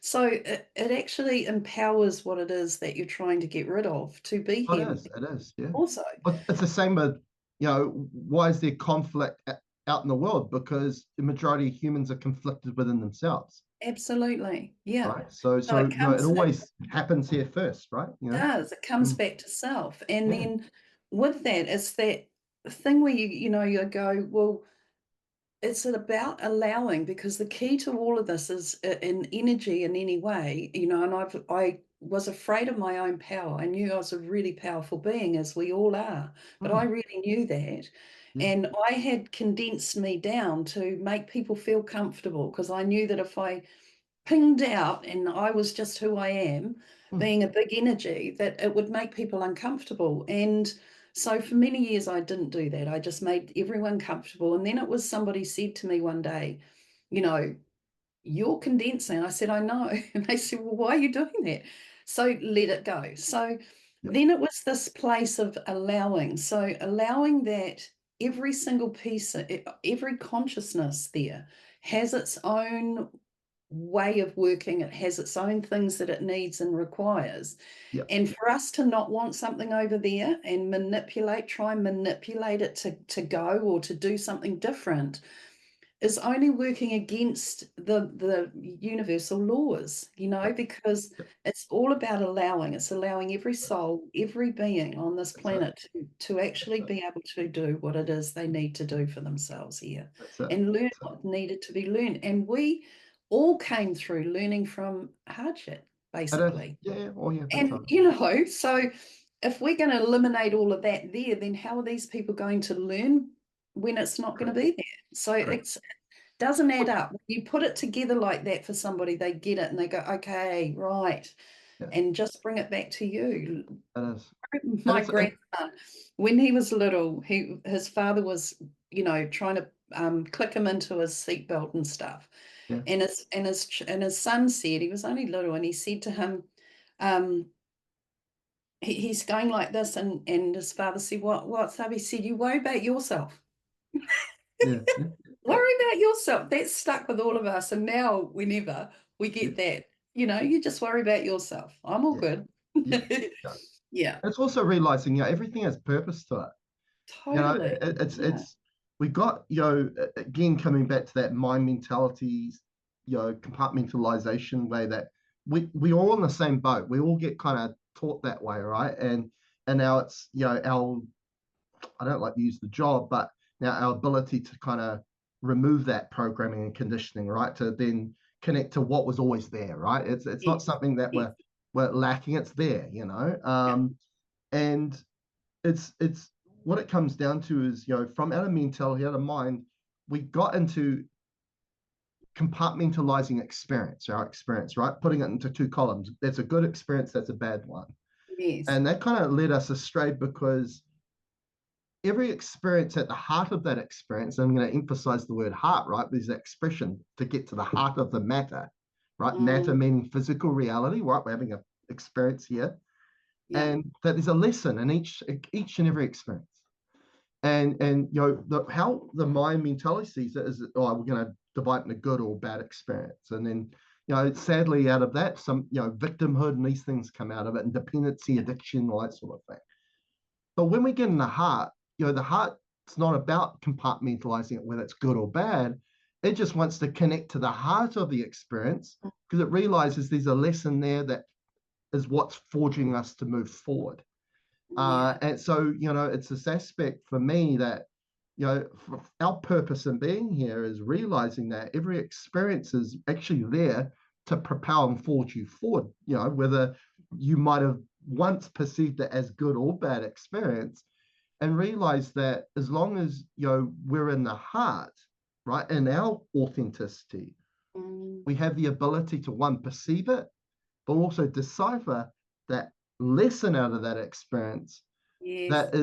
So it actually empowers what it is that you're trying to get rid of to be Oh, it here is. It is. Yeah. also. But it's the same with, why is there conflict out in the world? Because the majority of humans are conflicted within themselves, Absolutely, yeah. right? So, So so it always happens here first, right? it comes Mm, back to self, and yeah. then with that, it's that thing where you go, well, it's about allowing, because the key to all of this is in energy in any way, and I was afraid of my own power. I knew I was a really powerful being, as we all are, but I Mm, really knew that. yeah. And I had condensed me down to make people feel comfortable, because I knew that if I pinged out and I was just who I am, Mm, being a big energy, that it would make people uncomfortable. And so for many years, I didn't do that. I just made everyone comfortable. And then it was somebody said to me one day, you know, you're condensing. I said, I know. And they said, well, why are you doing that? So let it go. So yeah. then it was this place of allowing. So allowing that every single piece, every consciousness there has its own way of working. It has its own things that it needs and requires. Yeah. And for us to not want something over there and try and manipulate it to go or to do something different, is only working against the universal laws, Yeah. because Yeah. it's all about allowing. It's allowing every soul, every being on this That's it. planet to That's actually it. be able to do what it is they need to do for themselves here, That's it. and learn That's it. what needed to be learned. And we all came through learning from hardship, It is. basically. Yeah. Yeah. Oh, yeah. Big And time. so if we're going to eliminate all of that there, then how are these people going to learn when it's not going to Correct. be there? So Correct. it doesn't add What? up. When you put it together like that for somebody, they get it and they go, okay, right. and just bring it back to you. It is. And My grandson, when he was little, his father was, trying to click him into his seatbelt and stuff. yeah, And his son said, he was only little, and he said to him, um, he's going like this, and his father said, what's up? He said, you worry about yourself. yeah, yeah, Worry about yourself. That's stuck with all of us. And now, whenever we yeah, get that, you just worry about yourself. I'm all yeah, good. yeah, yeah. Yeah, It's also realizing, everything has purpose to it. totally. Yeah. It's we got, again, coming back to that mind mentality, compartmentalization way, that we all in the same boat. We all get kind of taught that way, right? And now it's, our, I don't like to use the job, but now our ability to kind of remove that programming and conditioning, right? To then connect to what was always there, right? It's not Yes. something that Yes. we're lacking, it's there, Yeah. and it's what it comes down to is, from out of mentality, out of mind, we got into compartmentalizing experience, our experience, right? Putting it into two columns. That's a good experience, that's a bad one. Yes. And that kind of led us astray, because every experience, at the heart of that experience, I'm going to emphasize the word heart, right? There's that expression to get to the heart of the matter, right? Mm, Matter meaning physical reality, right? We're having an experience here, yeah. and that there's a lesson in each and every experience. And how the mind mentality sees it is that, oh, we're going to divide in a good or bad experience, and then, sadly, out of that, some, victimhood and these things come out of it, and dependency, addiction, all that sort of thing. But when we get in the heart, the heart's not about compartmentalizing it, whether it's good or bad. It just wants to connect to the heart of the experience, because it realizes there's a lesson there that is what's forging us to move forward. Yeah. And so, it's this aspect for me that, our purpose in being here is realizing that every experience is actually there to propel and forge you forward, whether you might have once perceived it as good or bad experience, and realize that as long as, we're in the heart, right, in our authenticity, Mm, we have the ability to, one, perceive it, but also decipher that lesson out of that experience yes. that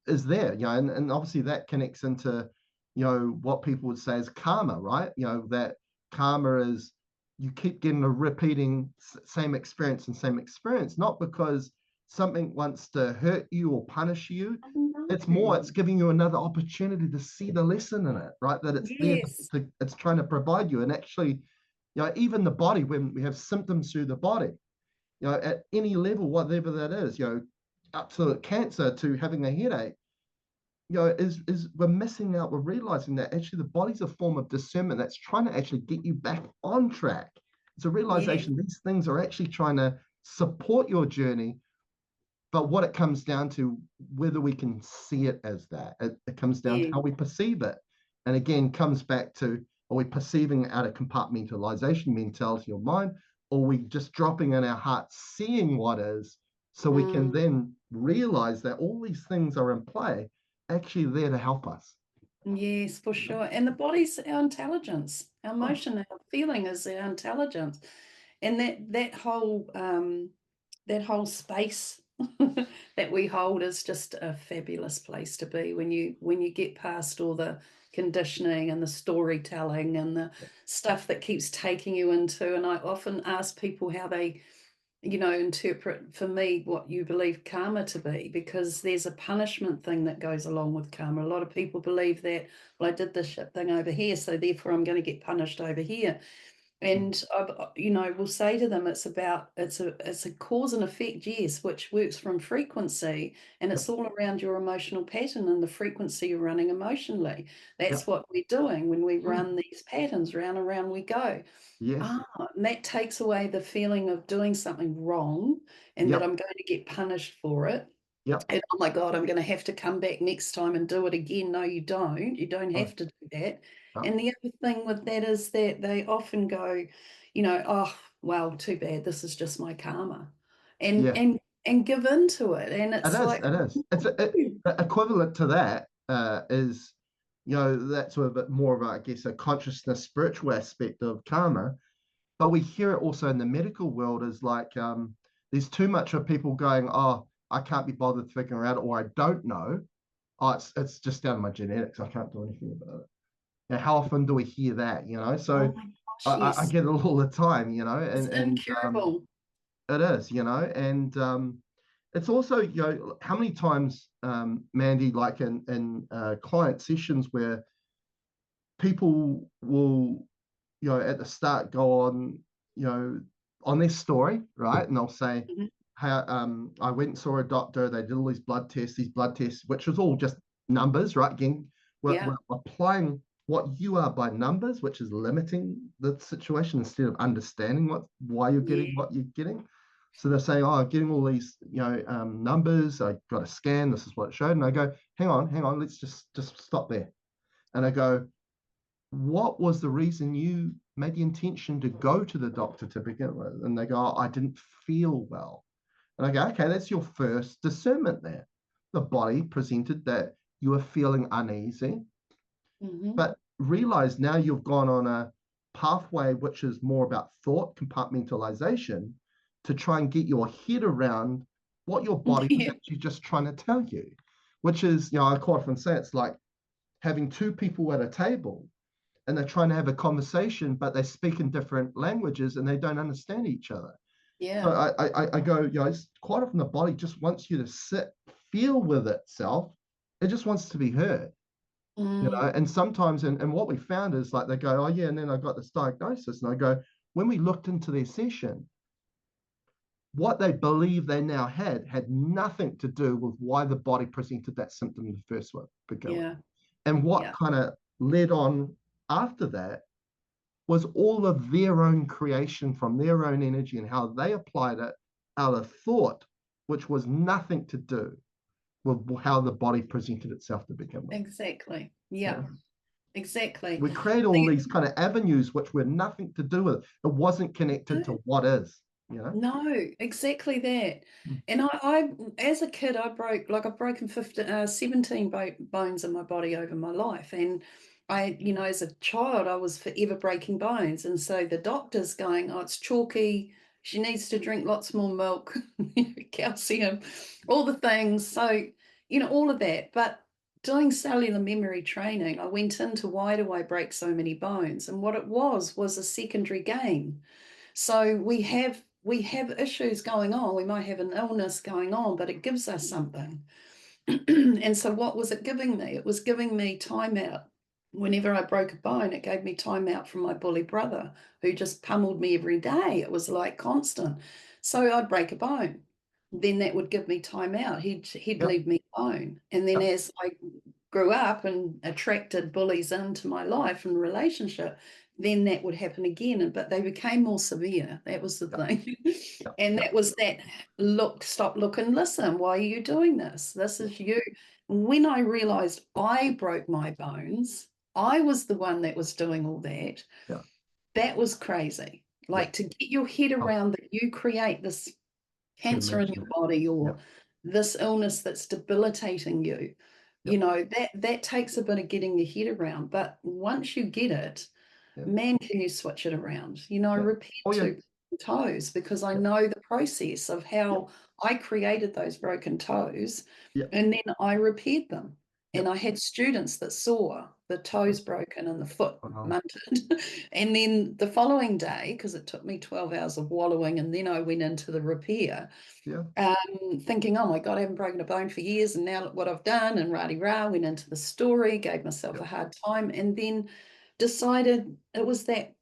is there, and obviously that connects into, what people would say is karma, right? That karma is, you keep getting a repeating same experience and same experience, not because something wants to hurt you or punish you. No. It's giving you another opportunity to see the lesson in it, right? That it's there Yes. it's trying to provide you. And actually, even the body, when we have symptoms through the body, at any level, whatever that is, up to cancer, to having a headache, is we're missing out. We're realizing that actually the body's a form of discernment that's trying to actually get you back on track. It's a Yes. realization these things are actually trying to support your journey, but what it comes down to, whether we can see it as that, it comes down to Yes. how we perceive it. And again, comes back to, are we perceiving out of compartmentalization, mentality, or mind, or are we just dropping in our heart, seeing what is, so we can Mm, then realize that all these things are in play, actually there to help us. yes, for sure. And the body's our intelligence. Our Oh, emotion, our feeling is our intelligence. And that whole space that we hold is just a fabulous place to be when you get past all the conditioning and the storytelling and the yeah, stuff that keeps taking you into. And I often ask people how they interpret for me what you believe karma to be, because there's a punishment thing that goes along with karma. A lot of people believe that, well, I did this shit thing over here, so therefore I'm going to get punished over here. mm, And we'll say to them, it's a cause and effect, yes, which works from frequency, and yep, it's all around your emotional pattern and the frequency you're running emotionally. That's yep, what we're doing when we mm, run these patterns, round and round we go. yes, Ah, and that takes away the feeling of doing something wrong and that yep, I'm going to get punished for it. yep, And oh my God, I'm going to have to come back next time and do it again. No, you don't. You don't oh, have to do that. oh, And the other thing with that is that they often go, oh, well, too bad. This is just my karma. And yeah. and and give in to it. And It it's is. like, It is. Equivalent to that, is, that's a bit more of a, I guess, a consciousness, spiritual aspect of karma. But we hear it also in the medical world as like, there's too much of people going, oh, I can't be bothered figuring out, or I don't know. Oh, it's just down to my genetics. I can't do anything about it. How often do we hear that? So Oh my gosh, I yes. get it all the time. It's And incurable. it is. And it's also, how many times, Mandy, like in client sessions where people will, at the start go on, you know, on their story, right? And they'll say, Mhm. hey, I went and saw a doctor. They did all these blood tests, which was all just numbers, right? Again, we're Yeah, applying what you are by numbers, which is limiting the situation instead of understanding why you're yeah, getting what you're getting. So they're saying, oh, I'm getting all these, numbers. I got a scan. This is what it showed. And I go, hang on, let's just stop there. And I go, what was the reason you made the intention to go to the doctor to begin with? And they go, oh, I didn't feel well. And I go, okay, that's your first discernment there. The body presented that you were feeling uneasy, hmm, but realize now you've gone on a pathway which is more about thought compartmentalization to try and get your head around what your body was yeah, actually just trying to tell you, which is, I quite often say it's like having two people at a table and they're trying to have a conversation, but they speak in different languages and they don't understand each other. So yeah. I go, it's quite often the body just wants you to sit, feel with itself. It just wants to be heard, Mm, and sometimes, and what we found is like they go, oh yeah, and then I got this diagnosis, and I go, when we looked into their session, what they believe they now had nothing to do with why the body presented that symptom in the first one begin with. yeah, And what yeah, kind of led on after that was all of their own creation from their own energy and how they applied it out of thought, which was nothing to do with how the body presented itself to begin with. exactly. You Yeah, know? exactly. We create all these kind of avenues which were nothing to do with it. It wasn't connected to what is, you know? No, exactly that. Mm. And as a kid, I've broken 15, 17 bones in my body over my life. And as a child, I was forever breaking bones. And so the doctor's going, oh, it's chalky. She needs to drink lots more milk, calcium, all the things. So, all of that. But doing cellular memory training, I went into why do I break so many bones? And what it was a secondary gain. So we have issues going on. We might have an illness going on, but it gives us something. And so what was it giving me? It was giving me time out. Whenever I broke a bone, it gave me time out from my bully brother who just pummeled me every day. It was like constant. So I'd break a bone. Then that would give me time out. He'd Yep, leave me alone. And then yep, as I grew up and attracted bullies into my life and relationship, then that would happen again. But they became more severe. That was the yep, thing. yep, And yep, that was that look, stop, look, and listen. Why are you doing this? This yep, is you. When I realized I broke my bones, I was the one that was doing all that. yep, That was crazy. yep. Like to get your head Oh, around that you create this can cancer in imagine your that. body or Yep, this illness that's debilitating you, yep, that takes a bit of getting your head around. But once you get it, yep, man, can you switch it around? I yep. repaired Oh yeah, two toes because I yep, know the process of yep, how I created those broken toes yep, and then I repaired them. And yep. I had students that saw the toes broken and the foot Wow. munted. And then the following day, because it took me 12 hours of wallowing, and then I went into the repair, Yeah, thinking, oh my God, I haven't broken a bone for years. And now look what I've done. And rah rah, went into the story, gave myself a yep, hard time, and then decided it was that,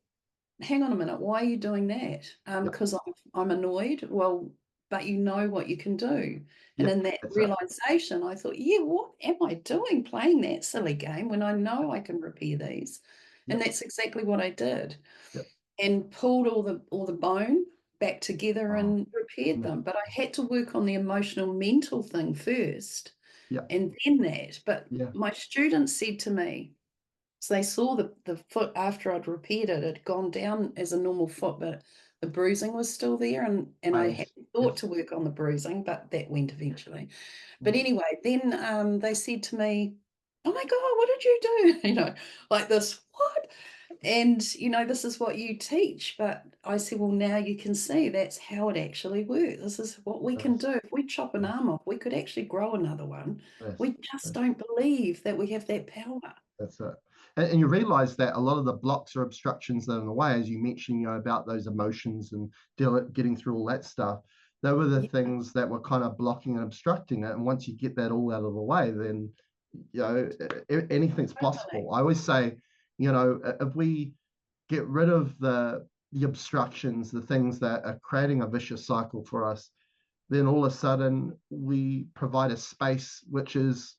hang on a minute, why are you doing that? yep, Because I'm annoyed. Well, but you know what you can do. And yep. in that That's it. realization, I thought, yeah, what am I doing playing that silly game when I know I can repair these? And Yep, that's exactly what I did yep. and pulled all the bone back together Oh, and repaired mm, them. But I had to work on the emotional mental thing first yep, and then that. But yeah. my students said to me, so they saw the foot after I'd repaired it, had gone down as a normal foot, but the bruising was still there. And I Waves. hadn't thought Yep. to work on the bruising, but that went eventually. But Mm. anyway, then they said to me, oh my God, what did you do? Like this, what? And, this is what you teach. But I said, well, now you can see that's how it actually works. This is what we can Yes, do. If we chop an yes, arm off, we could actually grow another one. yes, We just yes. don't believe that we have that power. That's it. And you realize that a lot of the blocks or obstructions that are in the way, as you mentioned, about those emotions and getting through all that stuff, they were the Yeah, things that were kind of blocking and obstructing it. And once you get that all out of the way, then, anything's totally. possible. I always say, if we get rid of the obstructions, the things that are creating a vicious cycle for us, then all of a sudden we provide a space which is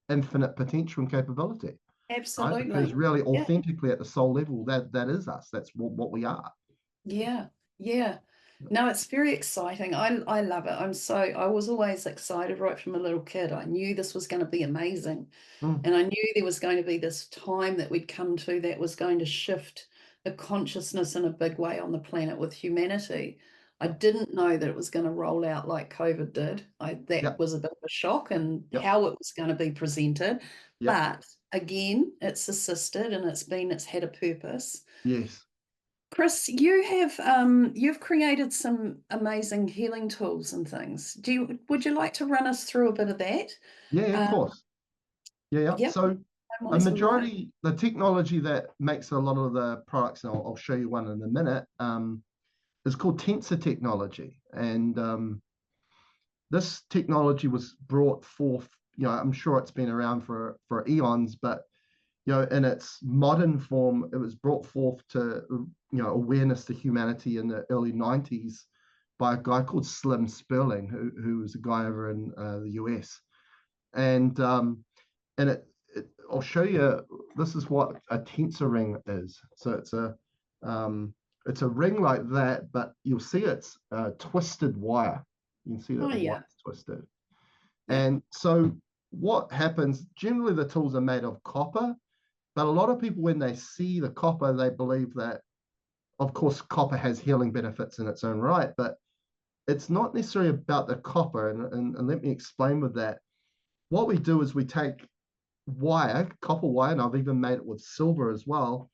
infinite potential and capability, right? Because Absolutely. really, Yeah. authentically, at the soul level, that is us. That's what we are. Yeah, yeah. No, it's very exciting. I love it. I was always excited right from a little kid. I knew this was going to be amazing. Mm, And I knew there was going to be this time that we'd come to that was going to shift the consciousness in a big way on the planet with humanity. I yep, didn't know that it was going to roll out like COVID did. That yep, was a bit of a shock and yep, how it was going to be presented. yep. But again, it's assisted and it's had a purpose. Yes. Chris, you've created some amazing healing tools and things. Would you like to run us through a bit of that? Yeah, of Um, course. Yeah, yeah. yep, So a time-wise would like. majority, the technology that makes a lot of the products, and I'll show you one in a minute, is called tensor technology. And this technology was brought forth, I'm sure it's been around for eons, but in its modern form, it was brought forth to, awareness to humanity in the early 90s by a guy called Slim Sperling, who was a guy over in the US. And I'll show you, this is what a tensor ring is. So it's a ring like that, but you'll see it's twisted wire. You can see that Oh the yeah, wire's twisted. yeah. And so what happens, generally the tools are made of copper, but a lot of people, when they see the copper, they believe that, of course, copper has healing benefits in its own right, but it's not necessarily about the copper. And let me explain with that. What we do is we take wire, copper wire, and I've even made it with silver as well,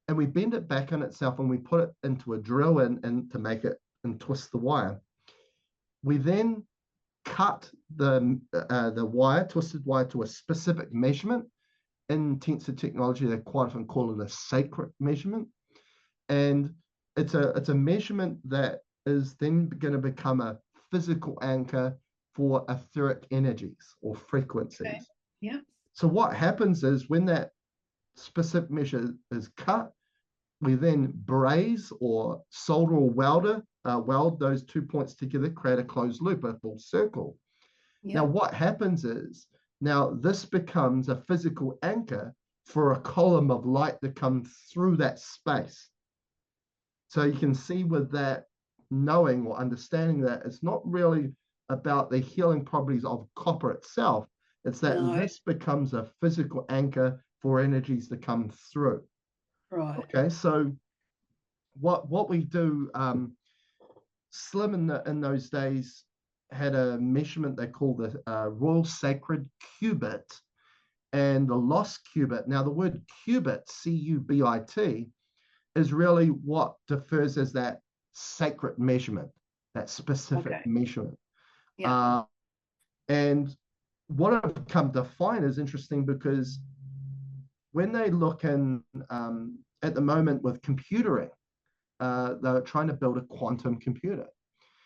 and we bend it back on itself and we put it into a drill and to make it and twist the wire. We then cut the wire, twisted wire, to a specific measurement. In tensor technology, they quite often call it a sacred measurement. And it's a measurement that is then going to become a physical anchor for etheric energies or Okay. frequencies. Yeah. So what happens is when that specific measure is cut, we then braze or solder or weld those 2 points together, create a closed loop, a full circle. Now, Yeah. what happens is now this becomes a physical anchor for a column of light that comes through that space. So you can see with that, knowing or understanding that it's not really about the healing properties of copper itself, it's that No. this becomes a physical anchor for energies to come through. Right. Okay, so what we do, Slim in those days had a measurement they call the Royal Sacred Cubit and the lost cubit. Now, the word cubit, C-U-B-I-T, is really what differs as that sacred measurement, that specific Okay. measurement. Yeah. Uh, and what I've come to find is interesting because when they look in at the moment with computing, they're trying to build a quantum computer.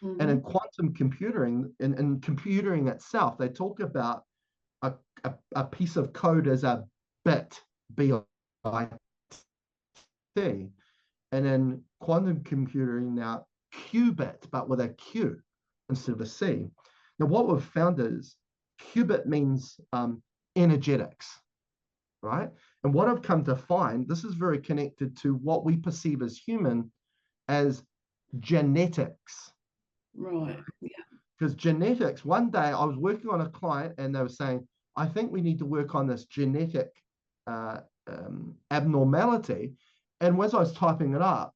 And in Mm-hmm. quantum computing, in computing itself, they talk about a piece of code as a bit, B-I-T. And in quantum computing now, qubit, but with a Q instead of a C. Now, what we've found is qubit means energetics, right? And what I've come to find, this is very connected to what we perceive as human as genetics. Right. Yeah. Because genetics, one day I was working on a client and they were saying, I think we need to work on this genetic uh, abnormality. And as I was typing it up,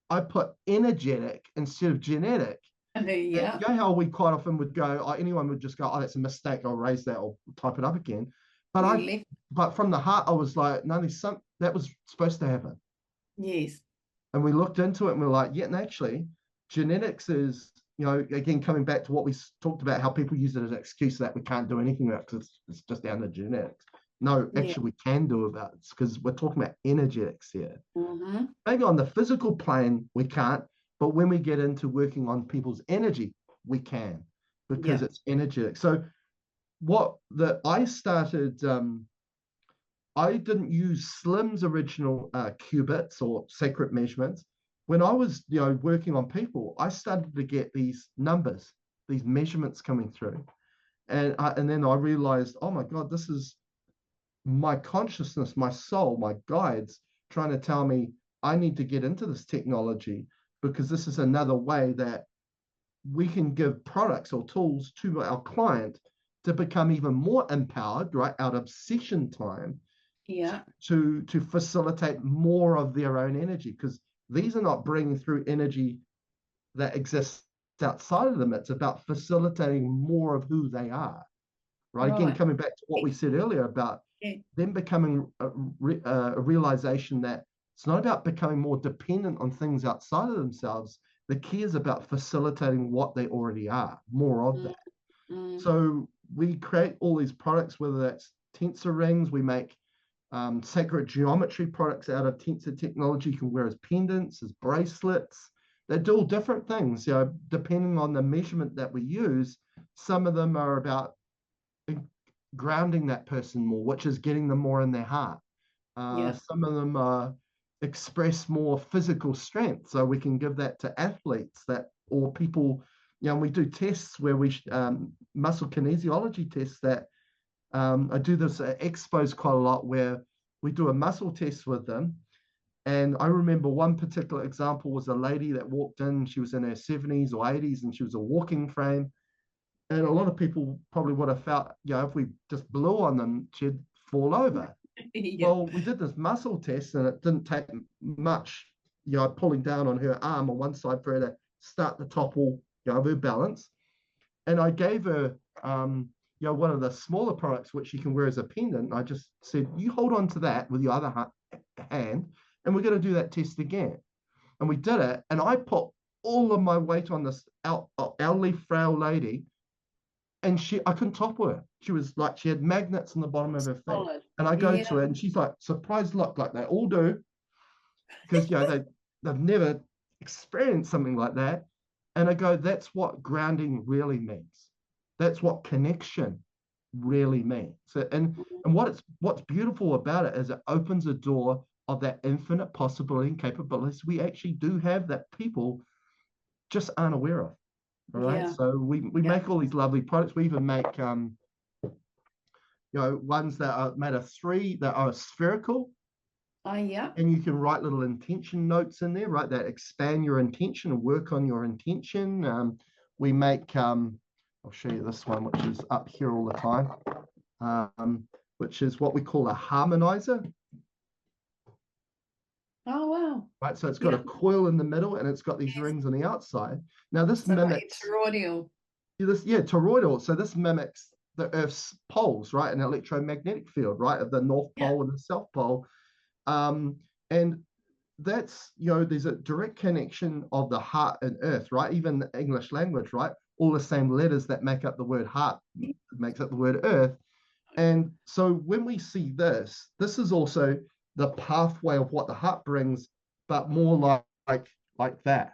I put energetic instead of genetic. And Yeah. you know how we quite often would go, anyone would just go, oh, that's a mistake, I'll erase that or type it up again. But You I left. but from the heart, I was like, no, that was supposed to happen. Yes. And we looked into it and we're like, yeah, and actually, genetics is, again, coming back to what we talked about, how people use it as an excuse that we can't do anything about because it's just down to genetics. No, Yeah. actually, we can do about it because we're talking about energetics here. Mm-hmm. Maybe on the physical plane, we can't, but when we get into working on people's energy, we can because Yeah. it's energetic. So, I started, I didn't use Slim's original qubits or sacred measurements. When I was, working on people, I started to get these numbers, these measurements coming through, and then I realized, oh my God, this is my consciousness, my soul, my guides trying to tell me I need to get into this technology because this is another way that we can give products or tools to our client to become even more empowered, right, out of session time Yeah. to facilitate more of their own energy because these are not bringing through energy that exists outside of them. It's about facilitating more of who they are, right? Again, Right. coming back to what we said earlier about Yeah. them becoming a realization that it's not about becoming more dependent on things outside of themselves. The key is about facilitating what they already are, more of Mm, that. mm. So we create all these products, whether that's tensor rings, we make sacred geometry products out of tensor technology. You can wear as pendants, as bracelets. They do all different things, depending on the measurement that we use. Some of them are about grounding that person more, which is getting them more in their heart. Yeah. Some of them express more physical strength, so we can give that to athletes that or people. We do tests where we muscle kinesiology tests that I do this at expos quite a lot where we do a muscle test with them. And I remember one particular example was a lady that walked in. She was in her 70s or 80s and she was a walking frame. And a lot of people probably would have felt, if we just blew on them, she'd fall over. Yeah. Well, we did this muscle test and it didn't take much, pulling down on her arm on one side for her to start to topple, of her balance. And I gave her, one of the smaller products which you can wear as a pendant. I just said, you hold on to that with your other hand, and we're going to do that test again. And we did it, and I put all of my weight on this elderly, frail lady, and I couldn't topple her. She was like, she had magnets in the bottom of her feet. Solid. And I go Yeah. to her, and she's like, surprised look, like they all do, because they've never experienced something like that. And I go, that's what grounding really means. That's what connection really means. So, and what's beautiful about it is it opens a door of that infinite possibility and capabilities we actually do have that people just aren't aware of. All right. Yeah. So we Yeah. make all these lovely products. We even make ones that are made of three that are spherical, Oh, yeah. and you can write little intention notes in there, right? That expand your intention and work on your intention. We make, I'll show you this one, which is up here all the time, which is what we call a harmonizer, Oh, wow. right? So it's got Yeah. a coil in the middle and it's got these Yes. rings on the outside. Now this So like mimics toroidal. toroidal. So this mimics the Earth's poles, right? An electromagnetic field, right? Of the North Yeah. Pole and the South Pole. And that's, there's a direct connection of the heart and earth, right? Even the English language, right? All the same letters that make up the word heart makes up the word earth. And so when we see this is also the pathway of what the heart brings, but more like that,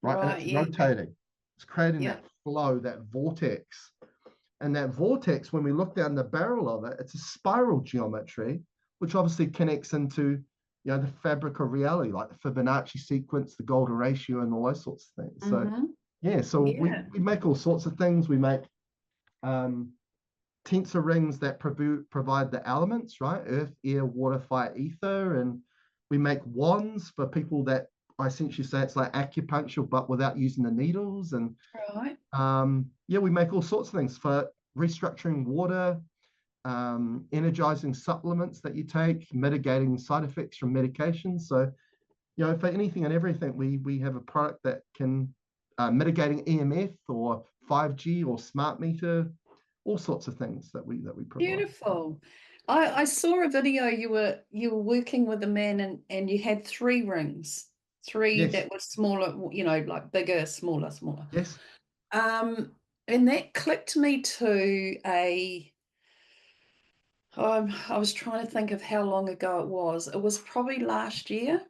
right? And Right. it's Yeah. rotating. It's creating Yeah. that flow, that vortex. And that vortex, when we look down the barrel of it, it's a spiral geometry, which obviously connects into, the fabric of reality, like the Fibonacci sequence, the golden ratio, and all those sorts of things. So Mm-hmm. yeah, so Yeah. we make all sorts of things. We make tensor rings that provide the elements, right? Earth, air, water, fire, ether. And we make wands for people that I essentially say it's like acupuncture, but without using the needles. And Right. we make all sorts of things for restructuring water, energizing supplements that you take, mitigating side effects from medications. So, for anything and everything, we have a product that can mitigating EMF or 5G or smart meter, all sorts of things that we provide. Beautiful. I saw a video you were working with a man and you had three rings, three Yes, that were smaller, like bigger, smaller, smaller. yes. Um, and that clicked me to I was trying to think of how long ago it was. It was probably last year.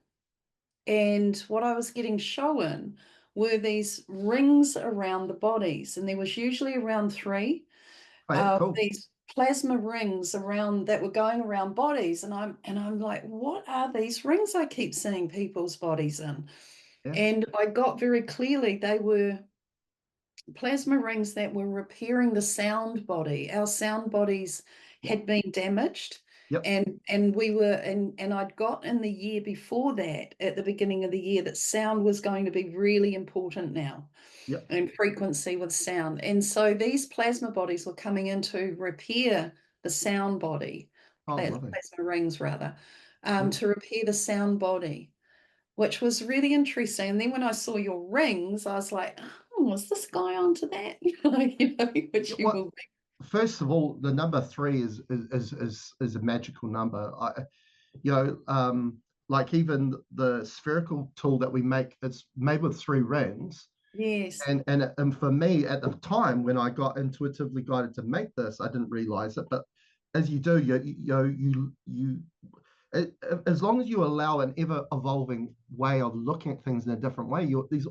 And what I was getting shown were these rings around the bodies, and there was usually around three Oh, yeah, cool. these plasma rings around that were going around bodies, and I'm like, what are these rings I keep seeing people's bodies in? Yeah, And I got very clearly they were plasma rings that were repairing the sound body. Our sound bodies yeah, had been damaged. yep, And we were and I'd got in the year before that, at the beginning of the year, that sound was going to be really important now, yep. and frequency with sound. And so these plasma bodies were coming in to repair the sound body, Oh, lovely. plasma rings rather, Mm. to repair the sound body, which was really interesting. And then when I saw your rings, I was like, oh, was this guy onto that? Yeah, Which you well, will be. first of all, the number three is a magical number. Like even the spherical tool that we make, it's made with three rings. Yes. And for me at the time when I got intuitively guided to make this, I didn't realize it. But as you do, it, as long as you allow an ever evolving way of looking at things in a different way, these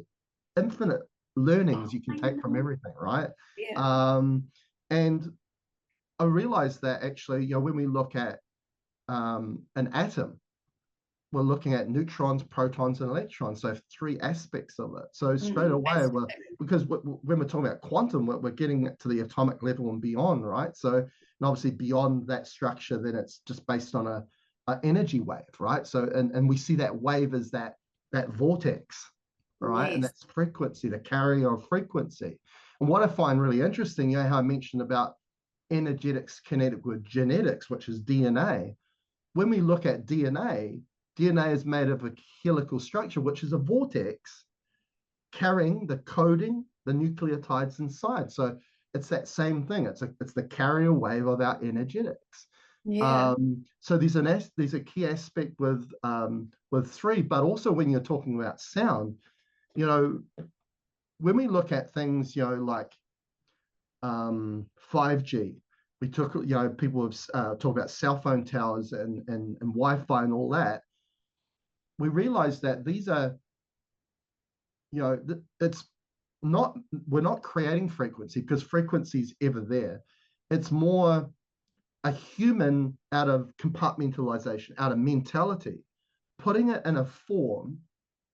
infinite Oh, learnings you can I take from know. everything, right? Yeah. Um, and I realized that actually, when we look at an atom, we're looking at neutrons, protons, and electrons. So three aspects of it. So straight away, Fascinating. because when we're talking about quantum, we're getting to the atomic level and beyond, right? So, and obviously beyond that structure, then it's just based on a energy wave, right? So, and we see that wave as that vortex, right? And Yes. that's frequency, the carrier of frequency. And what I find really interesting, how I mentioned about energetics, kinetic with genetics, which is DNA. When we look at DNA is made of a helical structure, which is a vortex carrying the coding, the nucleotides inside. So it's that same thing. It's the carrier wave of our energetics. Yeah. So there's a key aspect with three, but also when you're talking about sound, you know, when we look at things, like 5G, we took, people have talked about cell phone towers and Wi-Fi and all that. We realize that these are, it's not, we're not creating frequency because frequency is ever there. It's more a human out of compartmentalization, out of mentality, putting it in a form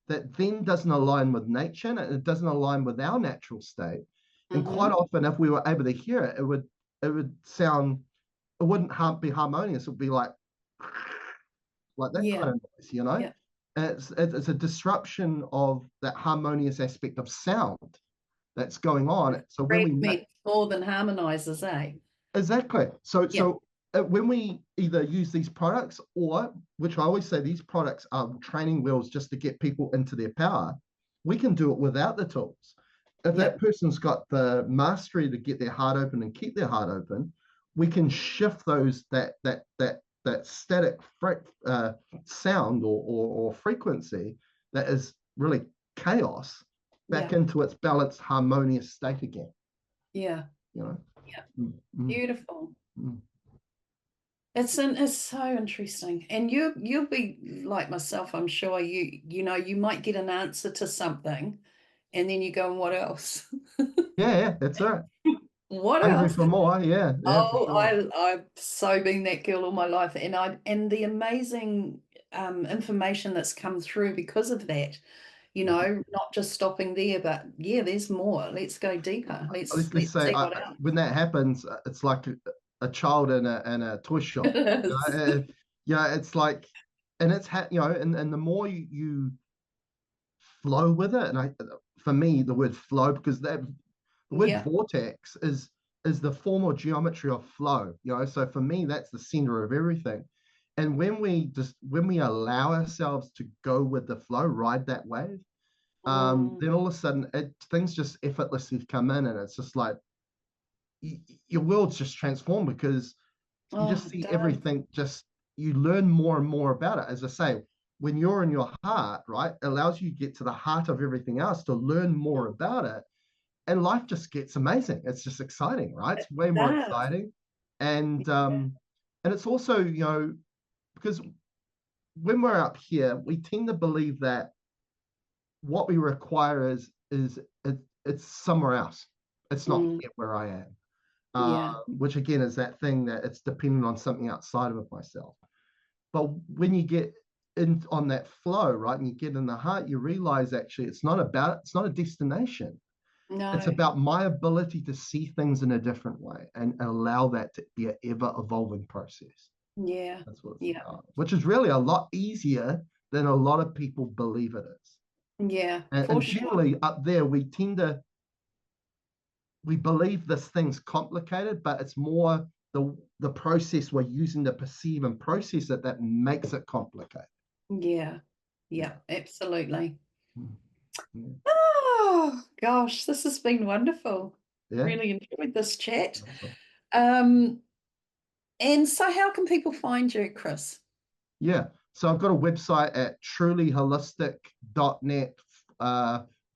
that then doesn't align with nature and it doesn't align with our natural state. And quite Mm-hmm. often, if we were able to hear it, it would sound, it wouldn't be harmonious. It would be like that Yeah. kind of noise. Yeah. And it's a disruption of that harmonious aspect of sound that's going on. So when we Fragment more than harmonizers, eh? exactly, so Yeah. so when we either use these products, or which I always say these products are training wheels just to get people into their power, we can do it without the tools. If that Yep. person's got the mastery to get their heart open and keep their heart open, we can shift those that static sound or frequency that is really chaos back Yeah. into its balanced, harmonious state again. Yeah. You know. Yeah. Mm, mm, Beautiful. mm. It's so interesting. And you'll be like myself, I'm sure. You might get an answer to something and then you go, and what else? Yeah, that's right. What Hungry else? for more. Yeah, for Oh, sure. I've so been that girl all my life, and the amazing information that's come through because of that. Mhm. Not just stopping there, but yeah, there's more. Let's go deeper. Let's Let's let's say see what else. when that happens, it's like a child in a toy It shop. is. Yeah, it's like, and and the more you flow with it, and for me, the word flow, because the word Yeah. vortex is the form or geometry of flow. So for me, that's the center of everything. And when we allow ourselves to go with the flow, ride that wave, Mm, then all of a sudden things just effortlessly come in, and it's just like your world's just transformed because You Oh, just it see does. everything, just you learn more and more about it. As I say, when you're in your heart, right, it allows you to get to the heart of everything else to learn more about it. And life just gets amazing. It's just exciting, right? It It's way more does. exciting. And Yeah. it's also, because when we're up here, we tend to believe that what we require it's somewhere else. It's not Mm, here where I am. yeah. Which again is that thing that it's dependent on something outside of myself. But when you get in on that flow, right, and you get in the heart, you realize actually it's not a destination. It's No. about my ability to see things in a different way and allow that to be an ever evolving process. Yeah. That's what it's Yeah. about, which is really a lot easier than a lot of people believe it is. Yeah. For And sure. generally up there, we believe this thing's complicated, but it's more the process we're using to perceive and process it that makes it complicated. Yeah. Yeah. Yeah. Absolutely. Yeah. Oh gosh, this has been wonderful. Yeah. Really enjoyed this chat. Awesome. Um, and so how can people find you, Chris? Yeah. So I've got a website at trulyholistic.net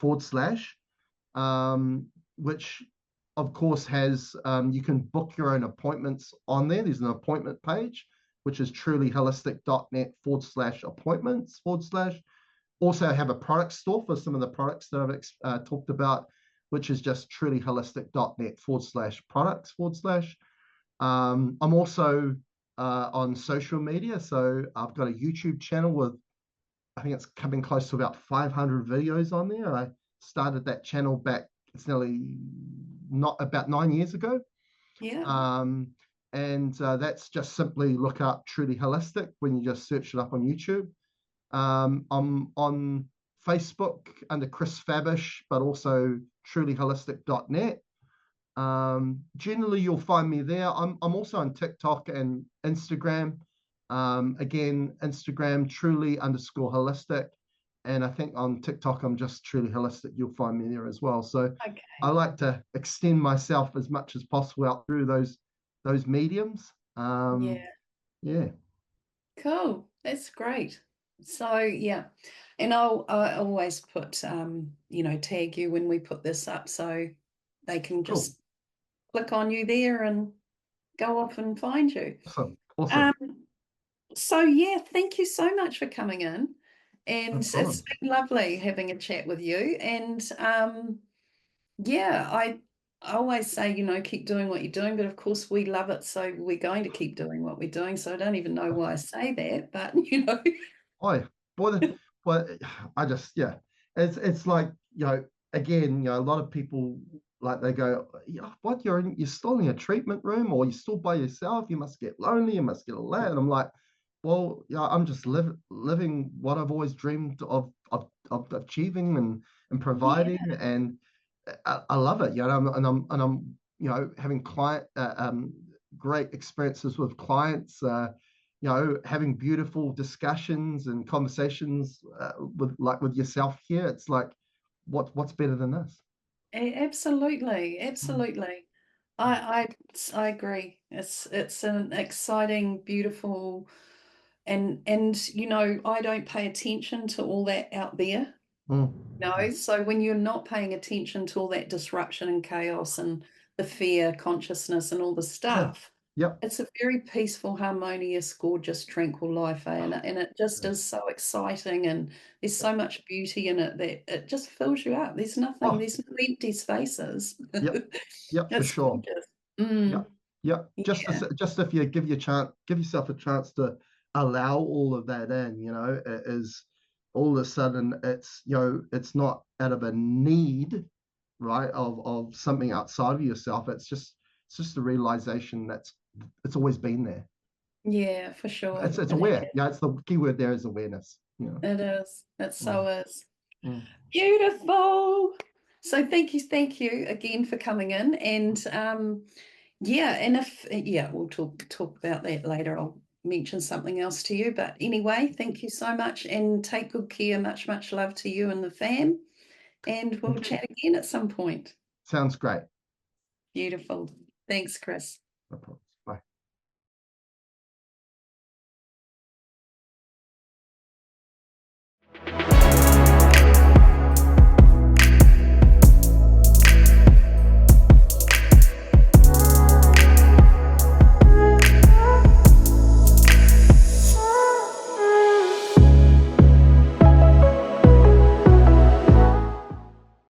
forward slash, which of course has, you can book your own appointments on there. There's an appointment page, which is trulyholistic.net forward slash appointments forward slash. Also have a product store for some of the products that I've talked about, which is just trulyholistic.net forward slash products forward slash. I'm also on social media. So I've got a YouTube channel with, I think it's coming close to about 500 videos on there. I started that channel back, it's nearly not about 9 years ago. Yeah. Um, and that's just simply look up Truly Holistic when you just search it up on YouTube. I'm on Facebook under Chris Fabish, but also trulyholistic.net. Generally, you'll find me there. I'm also on TikTok and Instagram. Again, Instagram truly underscore holistic. And I think on TikTok, I'm just truly holistic. You'll find me there as well. So I Okay. like to extend myself as much as possible out through those mediums. Yeah. Yeah, Cool. That's great. So yeah. And I always put tag you when we put this up so they can cool. just click on you there and go off and find you. Awesome. Awesome. Um, so yeah, thank you so much for coming in. No And it's problem. been lovely having a chat with you. And yeah, I always say, keep doing what you're doing, but of course we love it, so we're going to keep doing what we're doing. So I don't even know why I say that, but Oh, boy, well, I just, yeah, it's like, again, a lot of people like they go, yeah, what, you're still in a treatment room or you're still by yourself, you must get lonely, you must get alone. And I'm like, well, yeah, I'm just living what I've always dreamed of achieving and providing, yeah, and I love it, and I'm having great experiences with clients, having beautiful discussions and conversations with yourself here. It's like, what's better than this? absolutely, Mm, absolutely. mm, I agree. It's an exciting, beautiful, and I don't pay attention to all that out there. mm, No, so when you're not paying attention to all that disruption and chaos and the fear, consciousness, and all the yeah, stuff, yep. it's a very peaceful, harmonious, gorgeous, tranquil life, eh? And it just is so exciting, and there's Yep. so much beauty in it that it just fills you up. Oh, There's no empty spaces. yep, yep, for It's sure. gorgeous. Yep, yep. Yeah, Just if you give yourself a chance to allow all of that in, it is all of a sudden it's not out of a need, right, of something outside of yourself. It's just the realization it's always been there. yeah, for sure. It's aware. Yeah, it's the key word there is awareness. It is. It Mm, so is. mm. Beautiful. So thank you again for coming in. And yeah, and if yeah, we'll talk about that later. I'll mention something else to you. But anyway, thank you so much and take good care. Much, much love to you and the fam. And we'll Thank you. chat again at some point. Sounds great. Beautiful. Thanks, Chris. No problem.